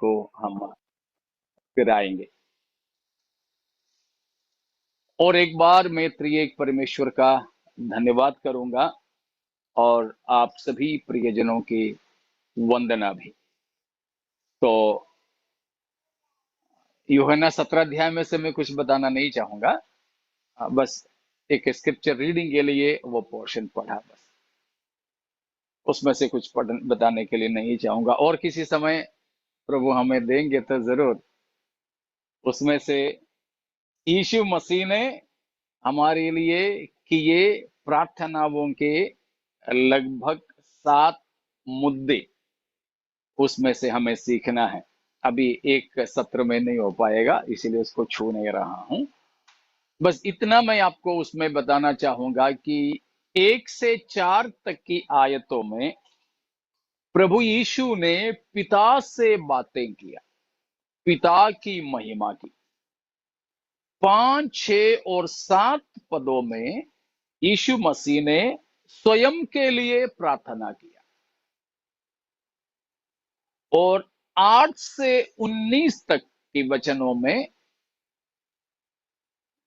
को हम कराएंगे। और एक बार मैं त्रिएक परमेश्वर का धन्यवाद करूंगा और आप सभी प्रियजनों की वंदना भी। तो यूहन्ना 17 अध्याय में से मैं कुछ बताना नहीं चाहूंगा, बस एक स्क्रिप्चर रीडिंग के लिए वो पोर्शन पढ़ा, बस उसमें से कुछ बताने के लिए नहीं चाहूंगा। और किसी समय प्रभु हमें देंगे तो जरूर उसमें से यीशु मसीह ने हमारे लिए किए प्रार्थनाओं के लगभग 7 मुद्दे, उसमें से हमें सीखना है। अभी एक सत्र में नहीं हो पाएगा, इसीलिए उसको छू नहीं रहा हूं। बस इतना मैं आपको उसमें बताना चाहूंगा कि 1 से 4 तक की आयतों में प्रभु यीशु ने पिता से बातें किया, पिता की महिमा की। 5, 6 और 7 पदों में यीशु मसीह ने स्वयं के लिए प्रार्थना किया। और 8 से 19 तक के वचनों में,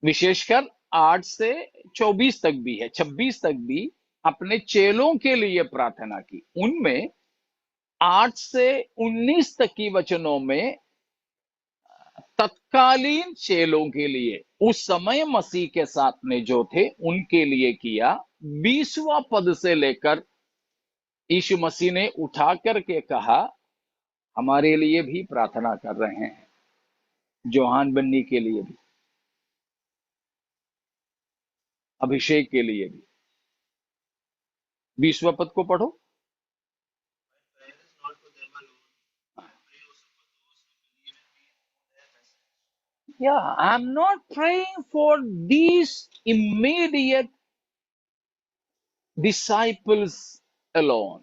विशेषकर 8 से 24 तक भी है, 26 तक भी अपने चेलों के लिए प्रार्थना की। उनमें 8 से 19 तक की वचनों में तत्कालीन चेलों के लिए, उस समय मसीह के साथ में जो थे उनके लिए किया। 20वां पद से लेकर यीशु मसीह ने उठा करके कहा, हमारे लिए भी प्रार्थना कर रहे हैं, जोहान बन्नी के लिए भी, अभिषेक के लिए भी। 20वां पद को पढ़ो। Yeah, I'm not praying for these immediate disciples alone.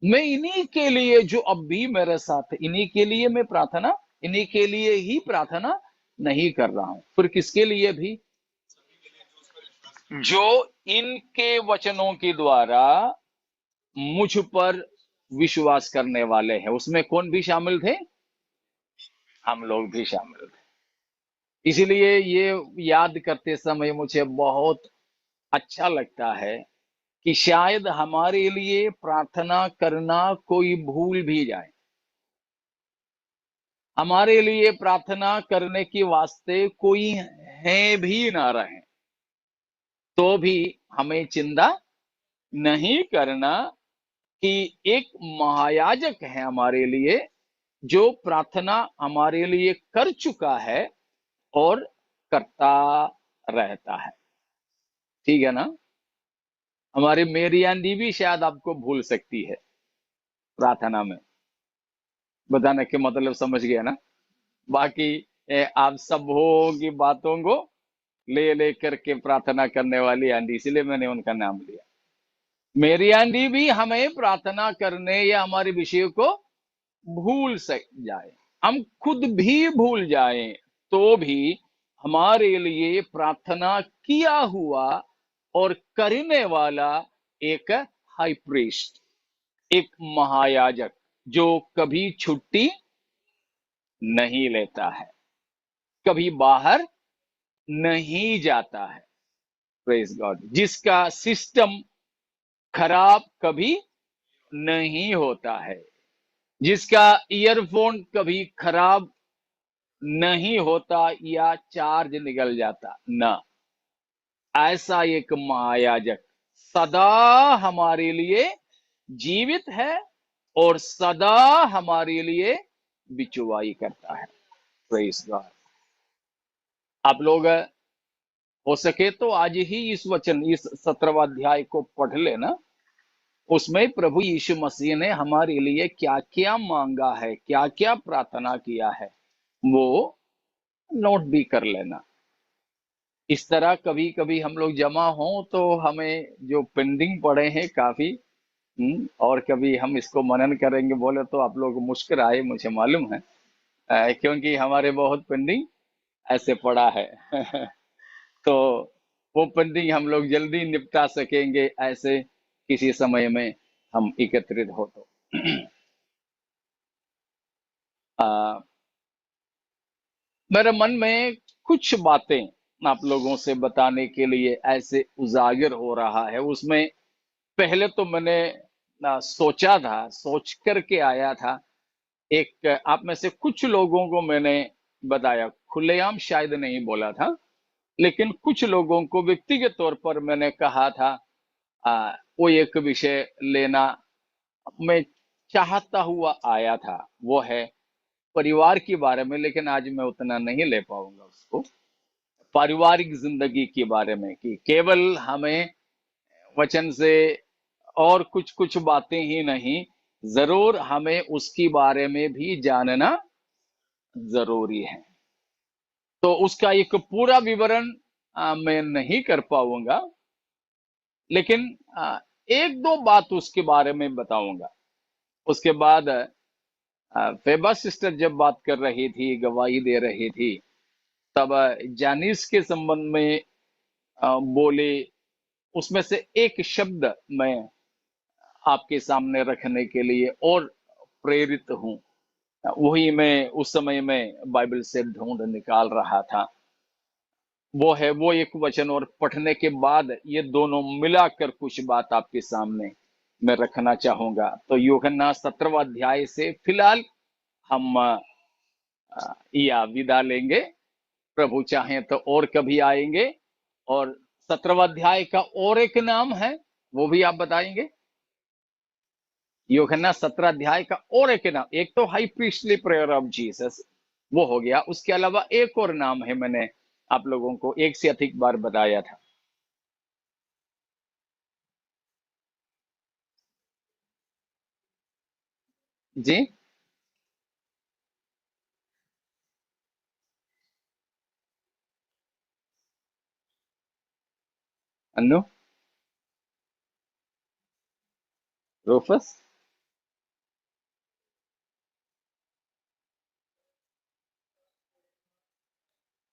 मैं इन्हीं के लिए जो अब भी मेरे साथ है, इन्हीं के लिए मैं प्रार्थना, इन्हीं के लिए ही प्रार्थना नहीं कर रहा हूं। फिर किसके लिए भी? जो इनके वचनों के द्वारा मुझ पर विश्वास करने वाले हैं। उसमें कौन भी शामिल थे? हम लोग भी शामिल थे। इसीलिए ये याद करते समय मुझे बहुत अच्छा लगता है कि शायद हमारे लिए प्रार्थना करना कोई भूल भी जाए, हमारे लिए प्रार्थना करने के वास्ते कोई है भी ना रहे, तो भी हमें चिंता नहीं करना कि एक महायाजक है हमारे लिए, जो प्रार्थना हमारे लिए कर चुका है और करता रहता है। ठीक है ना? हमारी मेरी आंटी भी शायद आपको भूल सकती है प्रार्थना में, बताने के मतलब समझ गया ना? बाकी आप सबों की बातों को ले ले करके प्रार्थना करने वाली आंटी, इसलिए मैंने उनका नाम लिया। मेरी आंटी भी हमें प्रार्थना करने या हमारे विषय को भूल जाए, हम खुद भी भूल जाएं, तो भी हमारे लिए प्रार्थना किया हुआ और करने वाला एक हाई प्रीस्ट, एक महायाजक, जो कभी छुट्टी नहीं लेता है, कभी बाहर नहीं जाता है। Praise God. जिसका सिस्टम खराब कभी नहीं होता है, जिसका ईयरफोन कभी खराब नहीं होता या चार्ज निकल जाता ना, ऐसा एक महायाजक सदा हमारे लिए जीवित है और सदा हमारे लिए बिचवाई करता है। Praise God. आप लोग हो सके तो आज ही इस 17वां अध्याय को पढ़ लेना। उसमें प्रभु यीशु मसीह ने हमारे लिए क्या क्या मांगा है, क्या क्या प्रार्थना किया है, वो नोट भी कर लेना। इस तरह कभी कभी हम लोग जमा हों तो हमें जो पेंडिंग पड़े हैं काफी, और कभी हम इसको मनन करेंगे बोले तो आप लोग मुस्कुराए, मुझे मालूम है, क्योंकि हमारे बहुत पेंडिंग ऐसे पड़ा है। तो वो पेंडिंग हम लोग जल्दी निपटा सकेंगे ऐसे किसी समय में हम एकत्रित हो तो। आ, मेरे मन में कुछ बातें आप लोगों से बताने के लिए ऐसे उजागर हो रहा है। उसमें पहले तो मैंने सोचा था, सोच करके आया था। एक आप में से कुछ लोगों को मैंने बताया, खुलेआम शायद नहीं बोला था, लेकिन कुछ लोगों को व्यक्तिगत तौर पर मैंने कहा था। वो एक विषय लेना मैं चाहता हुआ आया था, वो है परिवार के बारे में, लेकिन आज मैं उतना नहीं ले पाऊंगा उसको। पारिवारिक जिंदगी के बारे में, कि केवल हमें वचन से और कुछ कुछ बातें ही नहीं, जरूर हमें उसके बारे में भी जानना जरूरी है। तो उसका एक पूरा विवरण मैं नहीं कर पाऊंगा, लेकिन एक दो बात उसके बारे में बताऊंगा। उसके बाद फेबा सिस्टर जब बात कर रही थी, गवाही दे रही थी, तब जानिस के संबंध में बोले। उसमें से एक शब्द मैं आपके सामने रखने के लिए और प्रेरित हूं। वही मैं उस समय में बाइबल से ढूंढ निकाल रहा था। वो है वो एक वचन, और पढ़ने के बाद ये दोनों मिलाकर कुछ बात आपके सामने मैं रखना चाहूंगा। तो यूहन्ना 17वां अध्याय से फिलहाल हम या विदा लेंगे। प्रभु चाहे तो और कभी आएंगे। और 17वां अध्याय का और एक नाम है, वो भी आप बताएंगे। यूहन्ना 17 अध्याय का और एक नाम, एक तो high priestly prayer of Jesus, वो हो गया। उसके अलावा एक और नाम है, मैंने आप लोगों को एक से अधिक बार बताया था। जी अन्नू, रूफस,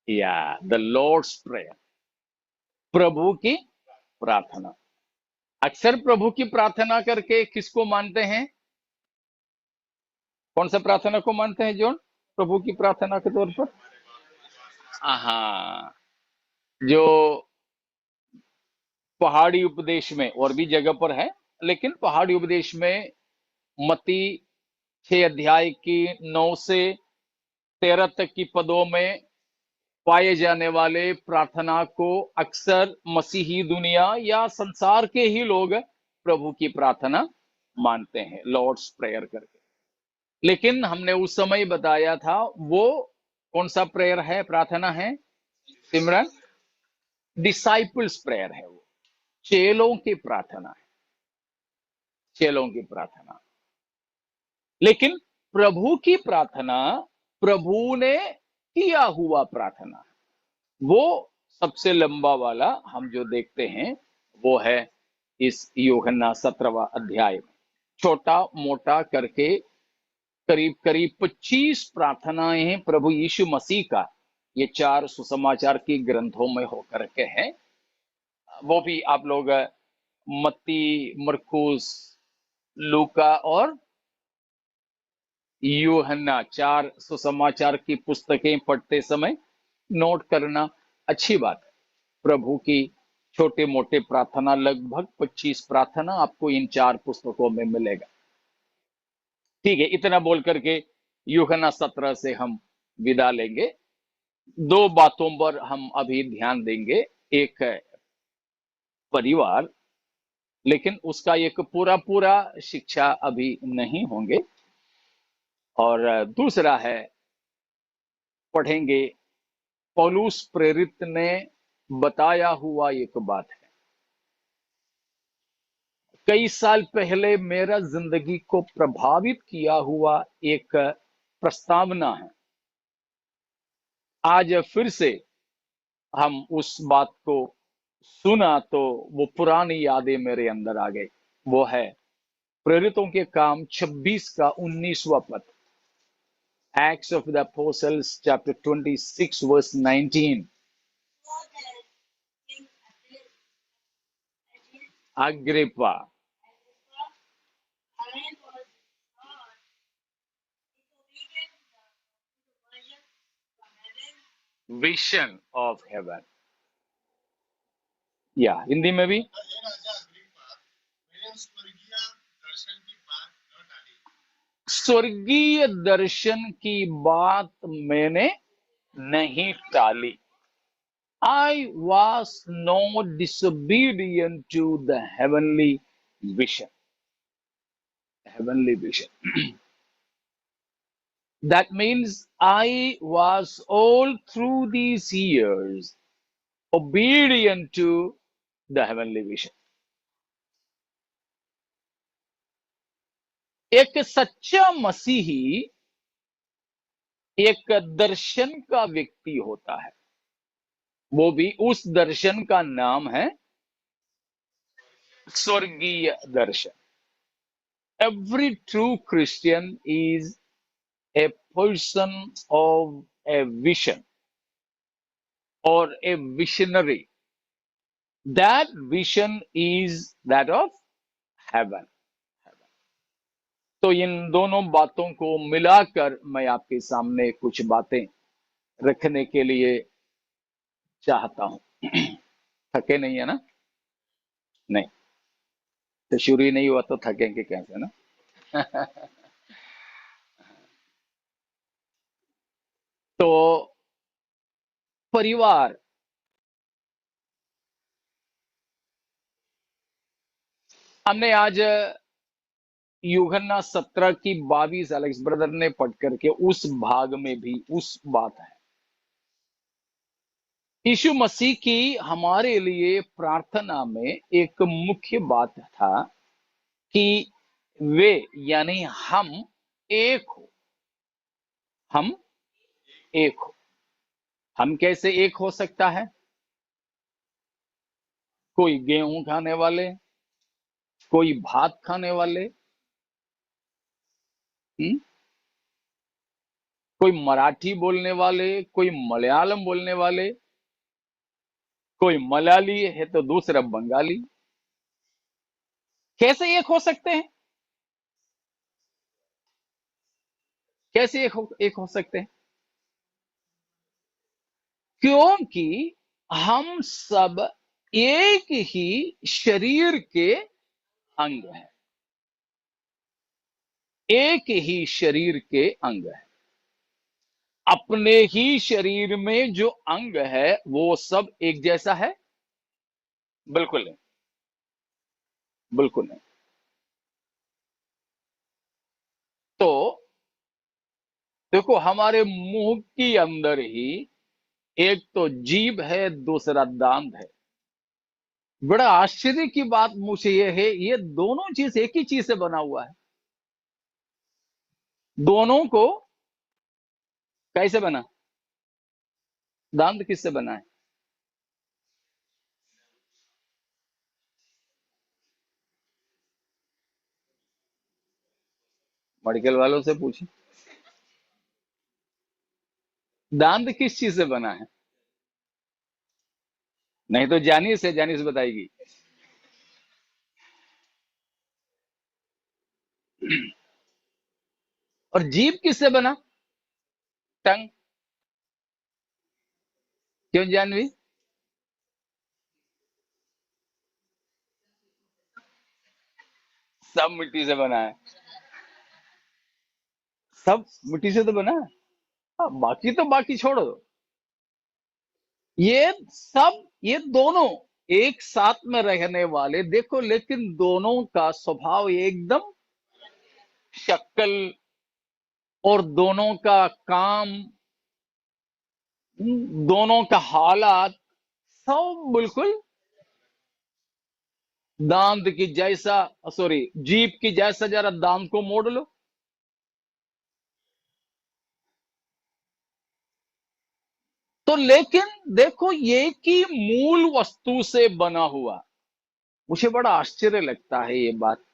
या द लॉर्ड्स प्रेयर, प्रभु की प्रार्थना। अक्सर प्रभु की प्रार्थना करके किसको मानते हैं? कौन सा प्रार्थना को मानते हैं जॉन, प्रभु की प्रार्थना के तौर पर? हाँ, जो पहाड़ी उपदेश में और भी जगह पर है, लेकिन पहाड़ी उपदेश में मत्ती 6 अध्याय की 9 से 13 तक की पदों में पाए जाने वाले प्रार्थना को अक्सर मसीही दुनिया या संसार के ही लोग प्रभु की प्रार्थना मानते हैं, लॉर्ड्स प्रेयर करके। लेकिन हमने उस समय बताया था, वो कौन सा प्रेयर है, प्रार्थना है सिमरन? डिसाइपल्स प्रेयर है, वो चेलों की प्रार्थना है, चेलों की प्रार्थना। लेकिन प्रभु की प्रार्थना, प्रभु ने किया हुआ प्रार्थना, वो सबसे लंबा वाला हम जो देखते हैं, वो है इस यूहन्ना 17वां अध्याय में। छोटा मोटा करके करीब करीब 25 प्रार्थनाएं प्रभु यीशु मसीह का ये 4 सुसमाचार की ग्रंथों में होकर के हैं। वो भी आप लोग मत्ती, मरकुस, लूका और यूहन्ना 4 सुसमाचार की पुस्तकें पढ़ते समय नोट करना अच्छी बात है। प्रभु की छोटे मोटे प्रार्थना, लगभग 25 प्रार्थना आपको इन 4 पुस्तकों में मिलेगा। ठीक है, इतना बोल करके यूहन्ना 17 से हम विदा लेंगे। दो बातों पर हम अभी ध्यान देंगे। एक है परिवार, लेकिन उसका एक पूरा पूरा शिक्षा अभी नहीं होंगे। और दूसरा है, पढ़ेंगे पौलुस प्रेरित ने बताया हुआ एक बात है। कई साल पहले मेरा जिंदगी को प्रभावित किया हुआ एक प्रस्तावना है। आज फिर से हम उस बात को सुना तो वो पुरानी यादें मेरे अंदर आ गई। वो है प्रेरितों के काम 26 का 19वां पद, Acts of the Apostles chapter 26 verse 19। Agrippa, vision of heaven. या हिंदी में भी, स्वर्गीय दर्शन की बात मैंने नहीं टाली। I was not disobedient to the heavenly vision. Heavenly vision. That means I was all through these years obedient to the heavenly vision. एक सच्चा मसीही एक दर्शन का व्यक्ति होता है, वो भी उस दर्शन का नाम है स्वर्गीय दर्शन। Every true Christian is a person of a vision or a visionary. That vision is that of heaven. तो इन दोनों बातों को मिलाकर मैं आपके सामने कुछ बातें रखने के लिए चाहता हूं। थके नहीं है ना? नहीं, तो शुरू ही नहीं हुआ तो थकेंगे कैसे ना? तो परिवार, हमने आज यूहन्ना 17 की 22 एलेक्स ब्रदर ने पढ़ करके उस भाग में भी उस बात है। यीशु मसीह की हमारे लिए प्रार्थना में एक मुख्य बात था कि वे यानी हम एक हो। हम एक हो। हम कैसे एक हो सकता है? कोई गेहूं खाने वाले, कोई भात खाने वाले, कोई मराठी बोलने वाले, कोई मलयालम बोलने वाले, कोई मलाली है तो दूसरा बंगाली, कैसे एक हो सकते हैं? कैसे एक हो सकते हैं? क्योंकि हम सब एक ही शरीर के अंग हैं। एक ही शरीर के अंग है। अपने ही शरीर में जो अंग है वो सब एक जैसा है? बिल्कुल नहीं, बिल्कुल नहीं। तो देखो, हमारे मुंह के अंदर ही एक तो जीभ है, दूसरा दांत है। बड़ा आश्चर्य की बात मुझे यह है, ये दोनों चीज एक ही चीज से बना हुआ है। दोनों को कैसे बना? दांत किससे बना है? मेडिकल वालों से पूछे, दांत किस चीज से बना है? नहीं तो जानी से बताएगी। और जीभ किससे बना? टंग। क्यों जानवी? सब मिट्टी से बना है। सब मिट्टी से तो बना है। हाँ, बाकी तो बाकी छोड़ो। ये सब, ये दोनों एक साथ में रहने वाले, देखो, लेकिन दोनों का स्वभाव एकदम, शक्ल और दोनों का काम, दोनों का हालात सब बिल्कुल दांत की जैसा, सॉरी, जीभ की जैसा। जरा दांत को मोड़ लो। तो लेकिन देखो, ये की मूल वस्तु से बना हुआ। मुझे बड़ा आश्चर्य लगता है ये बात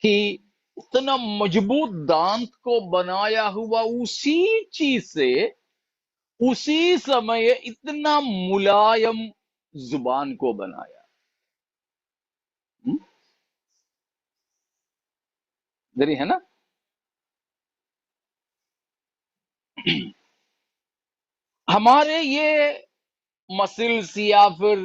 कि इतना मजबूत दांत को बनाया हुआ उसी चीज से, उसी समय इतना मुलायम जुबान को बनाया। जरी है ना? हमारे ये मसल्स या फिर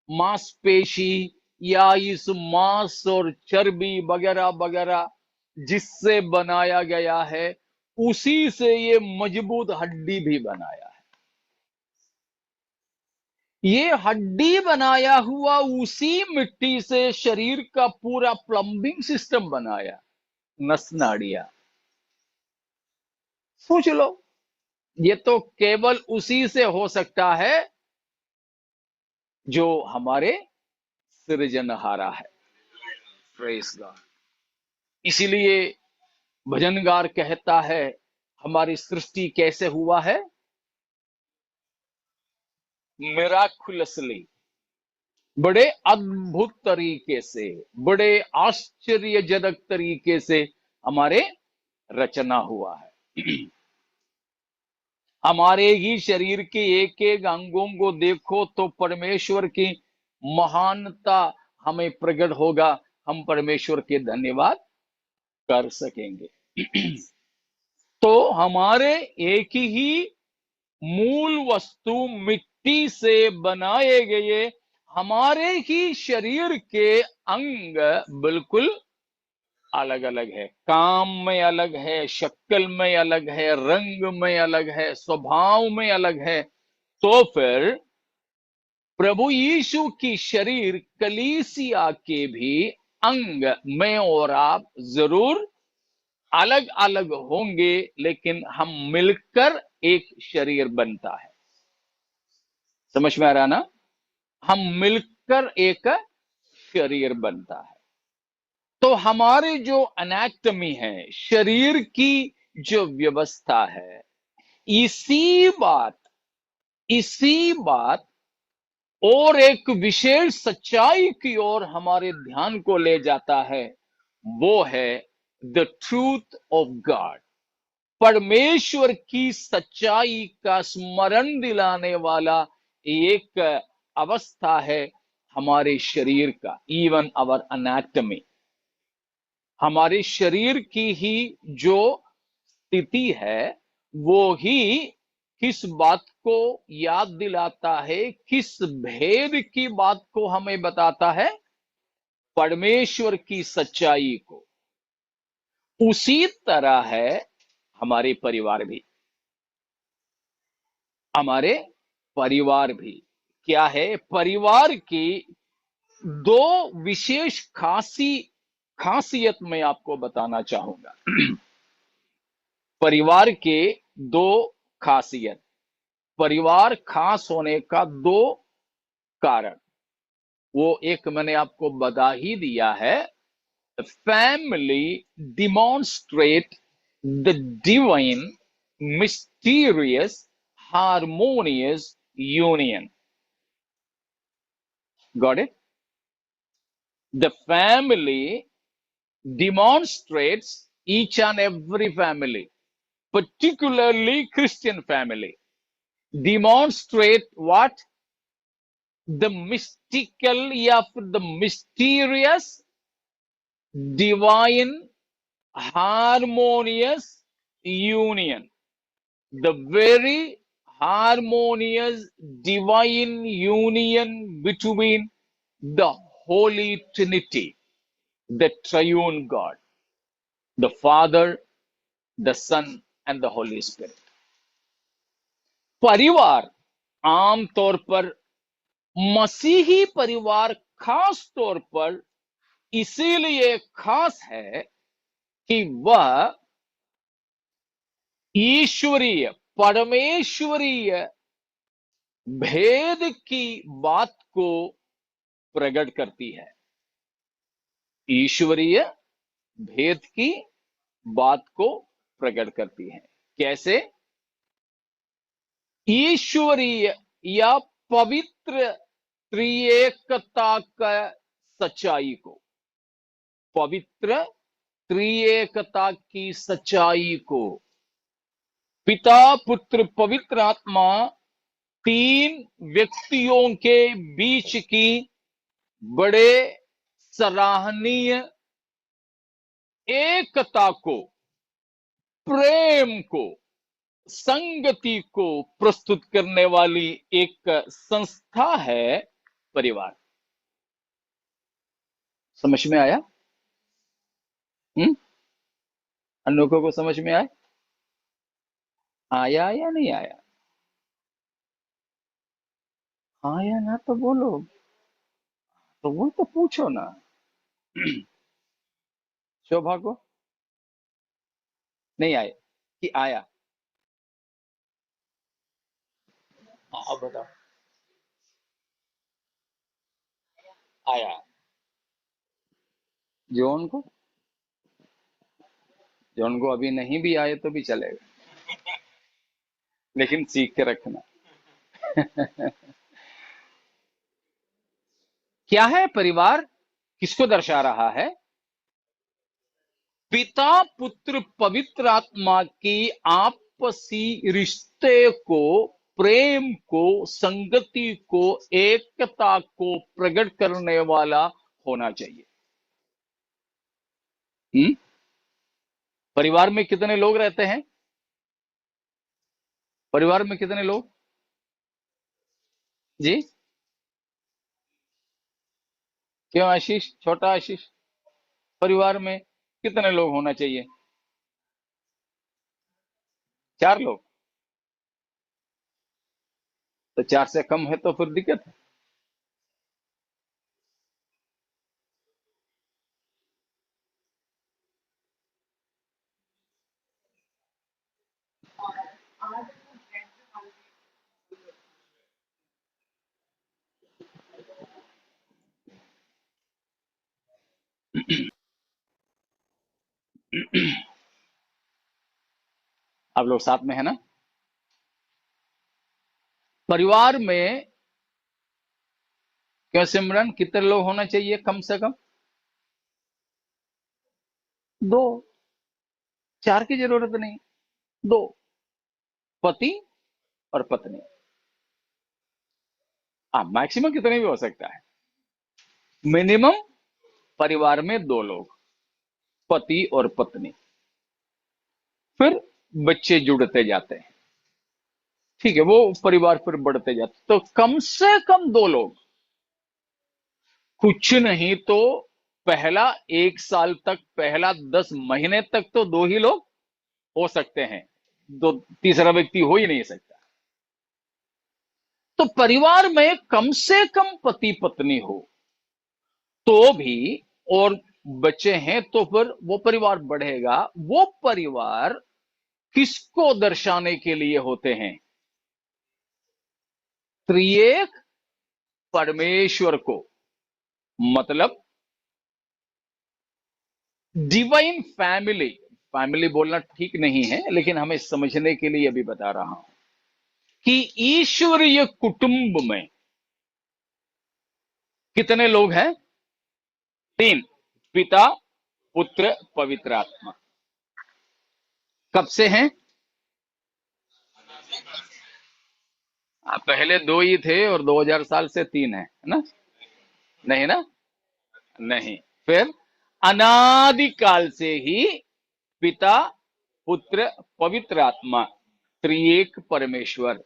मांसपेशी या इस मांस और चर्बी वगैरह वगैरह जिससे बनाया गया है, उसी से ये मजबूत हड्डी भी बनाया है। ये हड्डी बनाया हुआ उसी मिट्टी से शरीर का पूरा प्लम्बिंग सिस्टम बनाया, नस नाड़ियां। सोच लो, ये तो केवल उसी से हो सकता है जो हमारे सृजनहारा है। Praise God. इसीलिए भजनगार कहता है, हमारी सृष्टि कैसे हुआ है? मिराकुलसली, बड़े अद्भुत तरीके से, बड़े आश्चर्यजनक तरीके से हमारे रचना हुआ है। हमारे ही शरीर के एक एक अंगों को देखो तो परमेश्वर की महानता हमें प्रकट होगा, हम परमेश्वर के धन्यवाद कर सकेंगे। तो हमारे एक ही मूल वस्तु मिट्टी से बनाए गए हमारे ही शरीर के अंग बिल्कुल अलग अलग है, काम में अलग है, शक्ल में अलग है, रंग में अलग है, स्वभाव में अलग है। तो फिर प्रभु यीशु की शरीर कलीसिया के भी अंग में और आप जरूर अलग अलग होंगे, लेकिन हम मिलकर एक शरीर बनता है। समझ में आ रहा ना? हम मिलकर एक शरीर बनता है। तो हमारे जो एनाटॉमी है, शरीर की जो व्यवस्था है, इसी बात और एक विशेष सच्चाई की ओर हमारे ध्यान को ले जाता है। वो है द ट्रूथ ऑफ गॉड, परमेश्वर की सच्चाई का स्मरण दिलाने वाला एक अवस्था है हमारे शरीर का। इवन आवर एनाटॉमी, हमारे शरीर की ही जो स्थिति है, वो ही किस बात को याद दिलाता है, किस भेद की बात को हमें बताता है? परमेश्वर की सच्चाई को। उसी तरह है हमारे परिवार भी। हमारे परिवार भी क्या है? परिवार की दो विशेष खासियत मैं आपको बताना चाहूंगा। परिवार के दो खासियत, परिवार खास होने का दो कारण, वो एक मैंने आपको बता ही दिया है। Family demonstrate the divine mysterious harmonious union. Got it? The family demonstrates, each and every family, particularly Christian family, demonstrate what? The mystical या फिर the mysterious divine harmonious union, the very harmonious divine union between the Holy Trinity, the triune God, the Father, the Son and the Holy Spirit. परिवार आमतौर पर, मसीही परिवार खास तौर पर इसीलिए खास है कि वह ईश्वरीय, परमेश्वरीय भेद की बात को प्रकट करती है। ईश्वरीय भेद की बात को प्रकट करती है। कैसे? ईश्वरीय या पवित्र त्रिएकता का सच्चाई को, पवित्र त्रिएकता की सच्चाई को, पिता पुत्र पवित्र आत्मा तीन व्यक्तियों के बीच की बड़े सराहनीय एकता को, प्रेम को संगति को प्रस्तुत करने वाली एक संस्था है परिवार। समझ में आया? अन्य लोगों को समझ में आया? आया या नहीं आया? हाँ या ना तो बोलो, तो वो तो पूछो ना। शोभा को नहीं आए कि आया? हाँ बताओ। आया। जॉन को, जॉन को अभी नहीं भी आए तो भी चलेगा, लेकिन सीख के रखना। क्या है परिवार? किसको दर्शा रहा है? पिता पुत्र पवित्र आत्मा की आपसी रिश्ते को, प्रेम को, संगति को, एकता को प्रकट करने वाला होना चाहिए। परिवार में कितने लोग रहते हैं? परिवार में कितने लोग जी? क्यों आशीष, छोटा आशीष, परिवार में कितने लोग होना चाहिए? 4 लोग? तो 4 से कम है तो फिर दिक्कत है। आप लोग साथ में है ना? परिवार में क्यों सिमरन, कितने लोग होना चाहिए कम से कम? 2। 4 की जरूरत नहीं, 2। पति और पत्नी। मैक्सिमम कितने भी हो सकता है, मिनिमम परिवार में 2 लोग, पति और पत्नी। फिर बच्चे जुड़ते जाते हैं, ठीक है, वो परिवार फिर बढ़ते जाते, तो कम से कम 2 लोग। कुछ नहीं तो पहला 1 साल तक, पहला 10 महीने तक तो 2 ही लोग हो सकते हैं, दो, तीसरा व्यक्ति हो ही नहीं सकता। तो परिवार में कम से कम पति पत्नी हो तो भी, और बच्चे हैं तो फिर वो परिवार बढ़ेगा। वो परिवार किसको दर्शाने के लिए होते हैं? त्रिएक परमेश्वर को, मतलब डिवाइन फैमिली। फैमिली बोलना ठीक नहीं है, लेकिन हमें समझने के लिए अभी बता रहा हूं कि ईश्वरीय कुटुंब में कितने लोग हैं? 3। पिता पुत्र पवित्र आत्मा। कब से हैं? पहले 2 ही थे और 2000 साल से 3 है ना? नहीं ना? नहीं। फिर अनादिकाल से ही पिता पुत्र पवित्र आत्मा, त्रिएक परमेश्वर,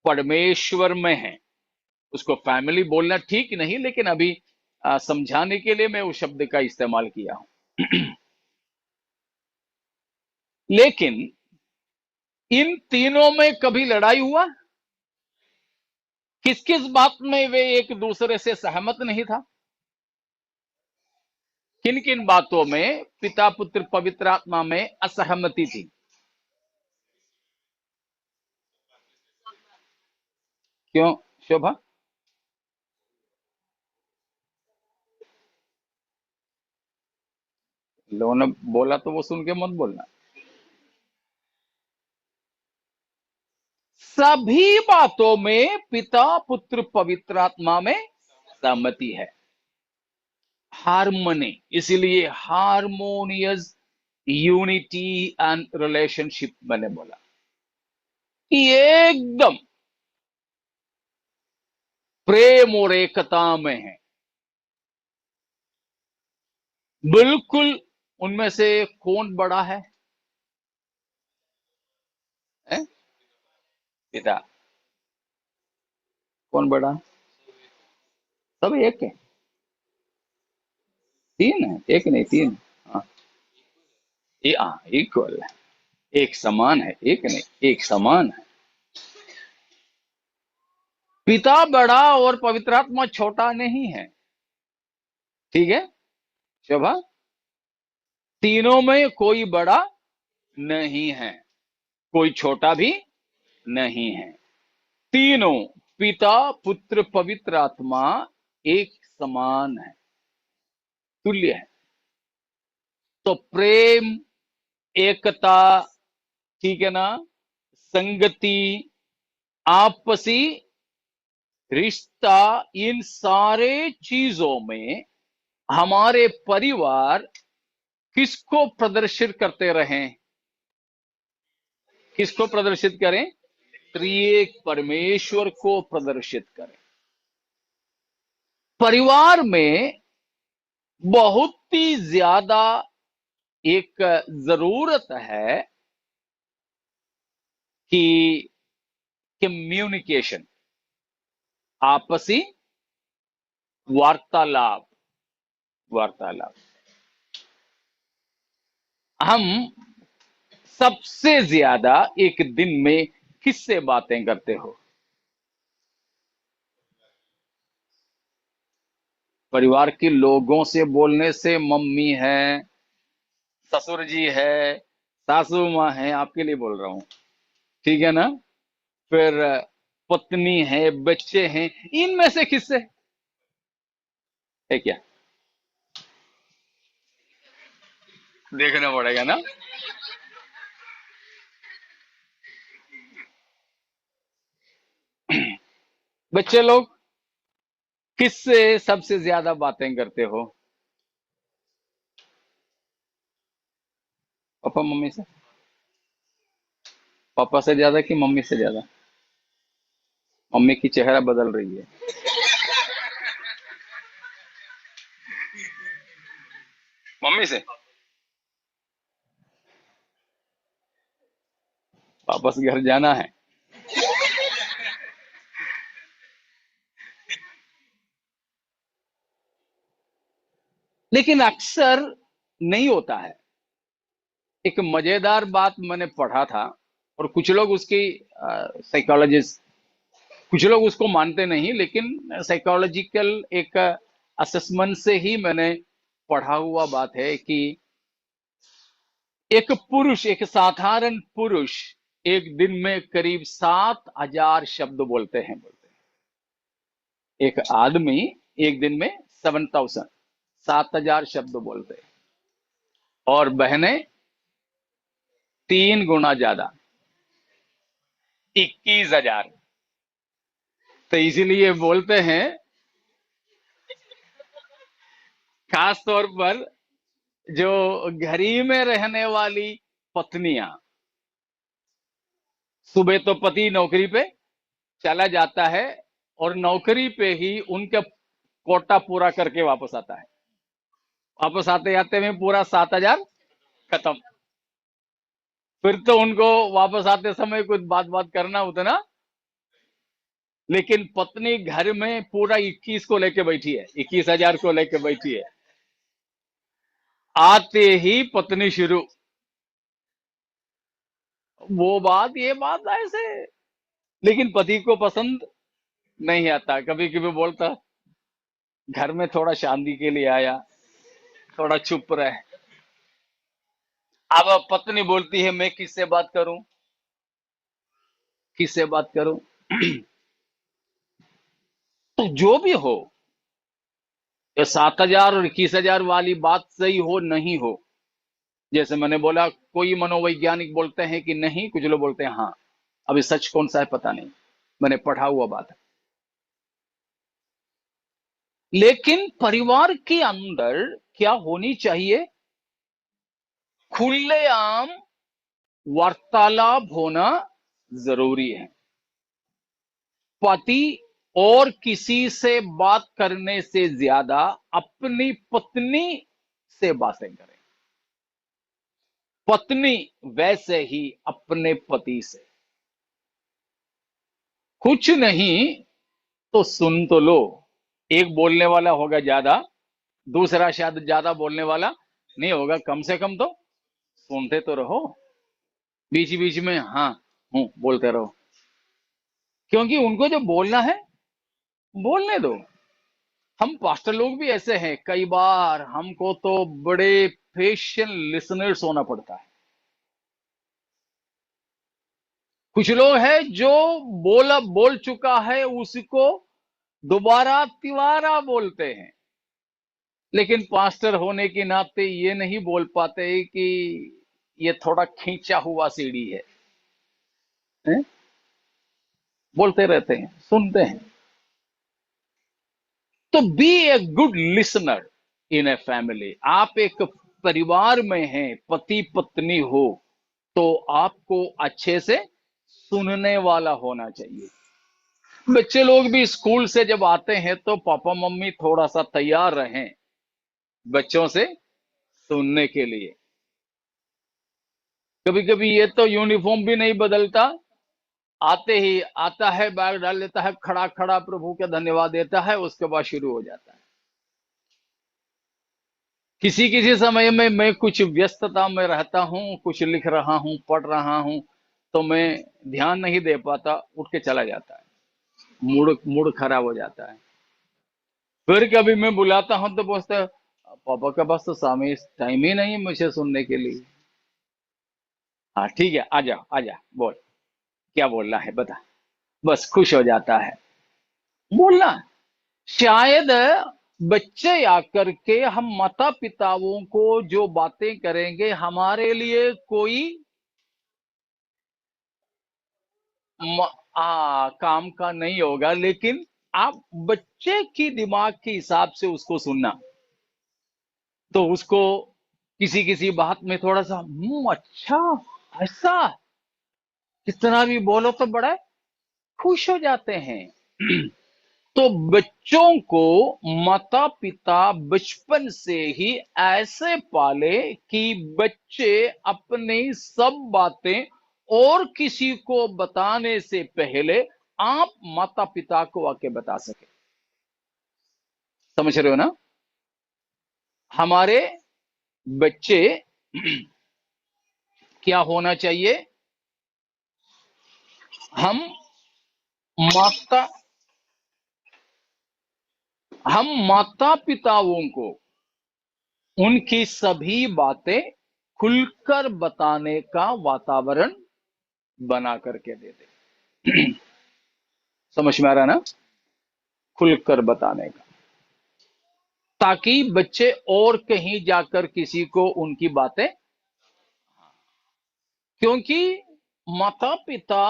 परमेश्वर में है। उसको फैमिली बोलना ठीक नहीं, लेकिन अभी समझाने के लिए मैं उस शब्द का इस्तेमाल किया हूं। लेकिन इन तीनों में कभी लड़ाई हुआ? किस किस बात में वे एक दूसरे से सहमत नहीं था? किन किन बातों में पिता पुत्र पवित्र आत्मा में असहमति थी? क्यों शोभा? लोगों ने बोला तो वो सुन के मत बोलना। सभी बातों में पिता पुत्र पवित्र आत्मा में सहमति है, हार्मनी। इसीलिए हार्मोनियस यूनिटी एंड रिलेशनशिप मैंने बोला कि एकदम प्रेम और एकता में है, बिल्कुल। उनमें से कौन बड़ा है? पिता। कौन बड़ा? सब एक है। तीन है, एक नहीं तीन। हाँ, ये इक्वल है। एक समान है, एक नहीं, एक समान है। पिता बड़ा और पवित्र आत्मा छोटा नहीं है। ठीक है शोभा, तीनों में कोई बड़ा नहीं है, कोई छोटा भी नहीं है। तीनों, पिता पुत्र पवित्र आत्मा, एक समान है, तुल्य है। तो प्रेम, एकता, ठीक है ना, संगति, आपसी रिश्ता, इन सारे चीजों में हमारे परिवार किसको प्रदर्शित करते रहें? किसको प्रदर्शित करें? त्रिएक परमेश्वर को प्रदर्शित करें। परिवार में बहुत ही ज्यादा एक जरूरत है कि कम्युनिकेशन, आपसी वार्तालाप। वार्तालाप हम सबसे ज्यादा एक दिन में किससे बातें करते हो? परिवार के लोगों से बोलने से, मम्मी है, ससुर जी है, सासू माँ है, आपके लिए बोल रहा हूं, ठीक है ना, फिर पत्नी है, बच्चे हैं, इनमें से किससे है? क्या देखना पड़ेगा ना। बच्चे लोग किससे सबसे ज्यादा बातें करते हो? पापा मम्मी से? पापा से ज्यादा कि मम्मी से ज्यादा? मम्मी की चेहरा बदल रही है। मम्मी से? वापस घर जाना है। लेकिन अक्सर नहीं होता है। एक मजेदार बात मैंने पढ़ा था, और कुछ लोग उसकी साइकोलॉजिस्ट, कुछ लोग उसको मानते नहीं, लेकिन साइकोलॉजिकल एक असेसमेंट से ही मैंने पढ़ा हुआ बात है कि एक पुरुष, एक साधारण पुरुष एक दिन में करीब 7,000 शब्द बोलते हैं। एक आदमी एक दिन में 7,000 शब्द बोलते हैं, और बहनें 3 गुना ज्यादा, 21,000। तो इसीलिए बोलते हैं, खास तौर पर जो घर ही में रहने वाली पत्नियां, सुबह तो पति नौकरी पे चला जाता है, और नौकरी पे ही उनका कोटा पूरा करके वापस आता है। वापस आते आते में पूरा 7,000 खत्म। फिर तो उनको वापस आते समय कुछ बात बात करना उतना, लेकिन पत्नी घर में पूरा 21 को लेके बैठी है, 21,000 को लेके बैठी है। आते ही पत्नी शुरू, वो बात ये बात ऐसे। लेकिन पति को पसंद नहीं आता, कभी कभी बोलता घर में थोड़ा शांति के लिए आया, थोड़ा चुप रहे। अब पत्नी बोलती है मैं किससे बात करूं, किससे बात करूं? तो जो भी हो, ये 7,000 और 21,000 वाली बात सही हो नहीं हो, जैसे मैंने बोला, कोई मनोवैज्ञानिक बोलते हैं कि नहीं, कुछ लोग बोलते हैं हाँ। अभी सच कौन सा है पता नहीं, मैंने पढ़ा हुआ बात है। लेकिन परिवार के अंदर क्या होनी चाहिए? खुलेआम वार्तालाप होना जरूरी है। पति और किसी से बात करने से ज्यादा अपनी पत्नी से बातें करें, पत्नी वैसे ही अपने पति से। कुछ नहीं तो सुन तो लो। एक बोलने वाला होगा ज्यादा, दूसरा शायद ज्यादा बोलने वाला नहीं होगा, कम से कम तो सुनते तो रहो। बीच बीच में हाँ हूँ बोलते रहो, क्योंकि उनको जो बोलना है बोलने दो। हम पास्टर लोग भी ऐसे हैं, कई बार हमको तो बड़े पेशेंट लिसनर्स होना पड़ता है। कुछ लोग हैं जो बोल चुका है उसको दोबारा तिवारा बोलते हैं, लेकिन पास्टर होने के नाते ये नहीं बोल पाते कि ये थोड़ा खींचा हुआ सीढ़ी है, हैं? बोलते रहते हैं, सुनते हैं। तो be a good listener in a family. आप एक परिवार में हैं, पति पत्नी हो, तो आपको अच्छे से सुनने वाला होना चाहिए। बच्चे लोग भी स्कूल से जब आते हैं तो पापा मम्मी थोड़ा सा तैयार रहें बच्चों से सुनने के लिए। कभी कभी ये तो यूनिफॉर्म भी नहीं बदलता, आते ही आता है, बैग डाल लेता है, खड़ा खड़ा प्रभु के धन्यवाद देता है, उसके बाद शुरू हो जाता है। किसी किसी समय में मैं कुछ व्यस्तता में रहता हूं, कुछ लिख रहा हूं, पढ़ रहा हूं, तो मैं ध्यान नहीं दे पाता, उठ के चला जाता है, मूड मूड खराब हो जाता है। फिर कभी मैं बुलाता हूं तो बोलते हैं, पापा के पास तो समय टाइम ही नहीं है मुझे सुनने के लिए। हाँ ठीक है, आ जा आ जा, बोल क्या बोलना है बता। बस खुश हो जाता है बोलना। शायद बच्चे आकर के हम माता पिताओं को जो बातें करेंगे हमारे लिए कोई काम का नहीं होगा, लेकिन आप बच्चे की दिमाग के हिसाब से उसको सुनना, तो उसको किसी किसी बात में थोड़ा सा अच्छा ऐसा, कितना भी बोलो तो बड़ा खुश हो जाते हैं। तो बच्चों को माता पिता बचपन से ही ऐसे पाले कि बच्चे अपनी सब बातें और किसी को बताने से पहले आप माता पिता को आके बता सके। समझ रहे हो ना? हमारे बच्चे क्या होना चाहिए? हम माता हम माता पिताओं को उनकी सभी बातें खुलकर बताने का वातावरण बना करके दे दे। समझ में आ रहा है ना? खुलकर बताने का, ताकि बच्चे और कहीं जाकर किसी को उनकी बातें, क्योंकि माता पिता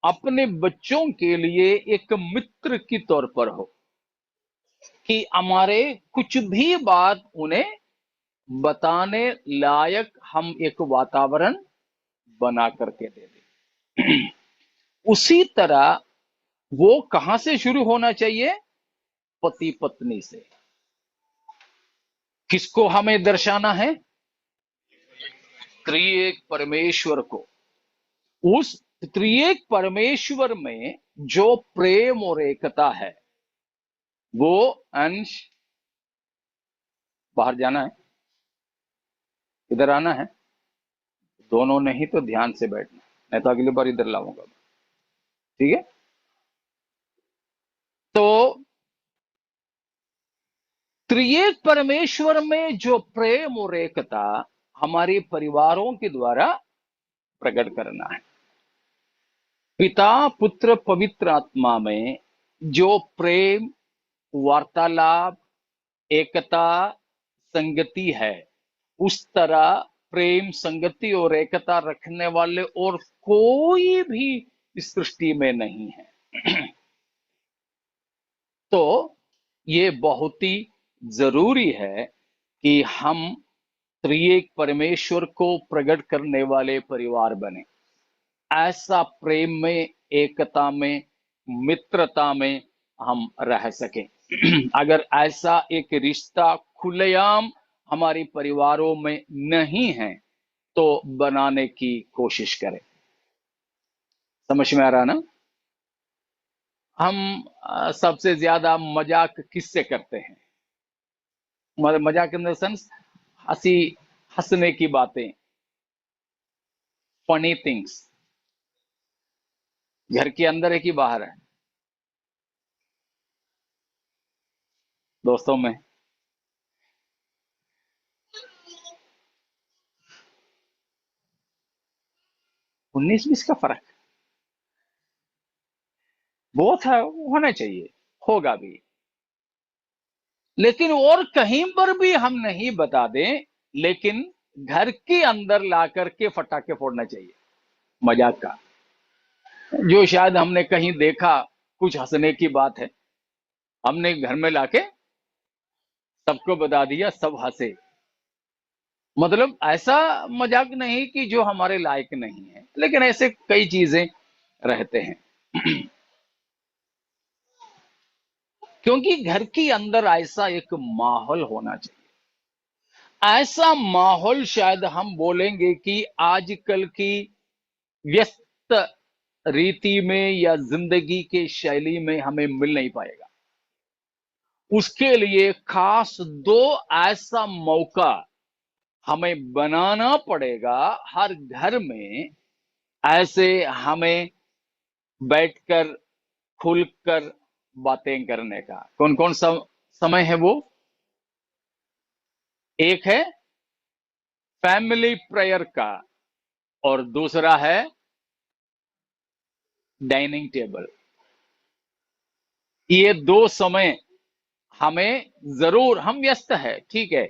अपने बच्चों के लिए एक मित्र की तौर पर हो, कि हमारे कुछ भी बात उन्हें बताने लायक हम एक वातावरण बना करके दे दें। उसी तरह वो कहां से शुरू होना चाहिए? पति पत्नी से। किसको हमें दर्शाना है? त्रिएक परमेश्वर को। उस त्रिएक परमेश्वर में जो प्रेम और एकता है, वो अंश बाहर जाना है, इधर आना है, दोनों नहीं तो ध्यान से बैठना, मैं तो अगली बार इधर लाऊंगा, ठीक है? तो त्रिएक परमेश्वर में जो प्रेम और एकता हमारे परिवारों के द्वारा प्रकट करना है। पिता पुत्र पवित्र आत्मा में जो प्रेम, वार्तालाप, एकता, संगति है, उस तरह प्रेम, संगति और एकता रखने वाले और कोई भी इस सृष्टि में नहीं है। तो ये बहुत ही जरूरी है कि हम त्रिएक परमेश्वर को प्रकट करने वाले परिवार बने। ऐसा प्रेम में, एकता में, मित्रता में हम रह सकें। अगर ऐसा एक रिश्ता खुलेआम हमारे परिवारों में नहीं है तो बनाने की कोशिश करें। समझ में आ रहा ना? हम सबसे ज्यादा मजाक किससे करते हैं? मजाक इन द सेंस हंसी, हंसने की बातें, फनी थिंग्स। घर के अंदर है कि बाहर है? दोस्तों में? 19-20 का फर्क बहुत है, होना चाहिए, होगा भी। लेकिन और कहीं पर भी हम नहीं बता दें, लेकिन घर के अंदर ला करके फटाके फोड़ना चाहिए मजाक का, जो शायद हमने कहीं देखा, कुछ हंसने की बात है, हमने घर में लाके सबको बता दिया, सब हंसे। मतलब ऐसा मजाक नहीं कि जो हमारे लायक नहीं है, लेकिन ऐसे कई चीजें रहते हैं। क्योंकि घर के अंदर ऐसा एक माहौल होना चाहिए। ऐसा माहौल शायद हम बोलेंगे कि आजकल की व्यस्त रीति में या जिंदगी के शैली में हमें मिल नहीं पाएगा। उसके लिए खास दो ऐसा मौका हमें बनाना पड़ेगा हर घर में। ऐसे हमें बैठकर खुलकर बातें करने का कौन कौन सा समय है वो? एक है फैमिली प्रेयर का, और दूसरा है डाइनिंग टेबल। ये दो समय हमें जरूर, हम व्यस्त है, ठीक है,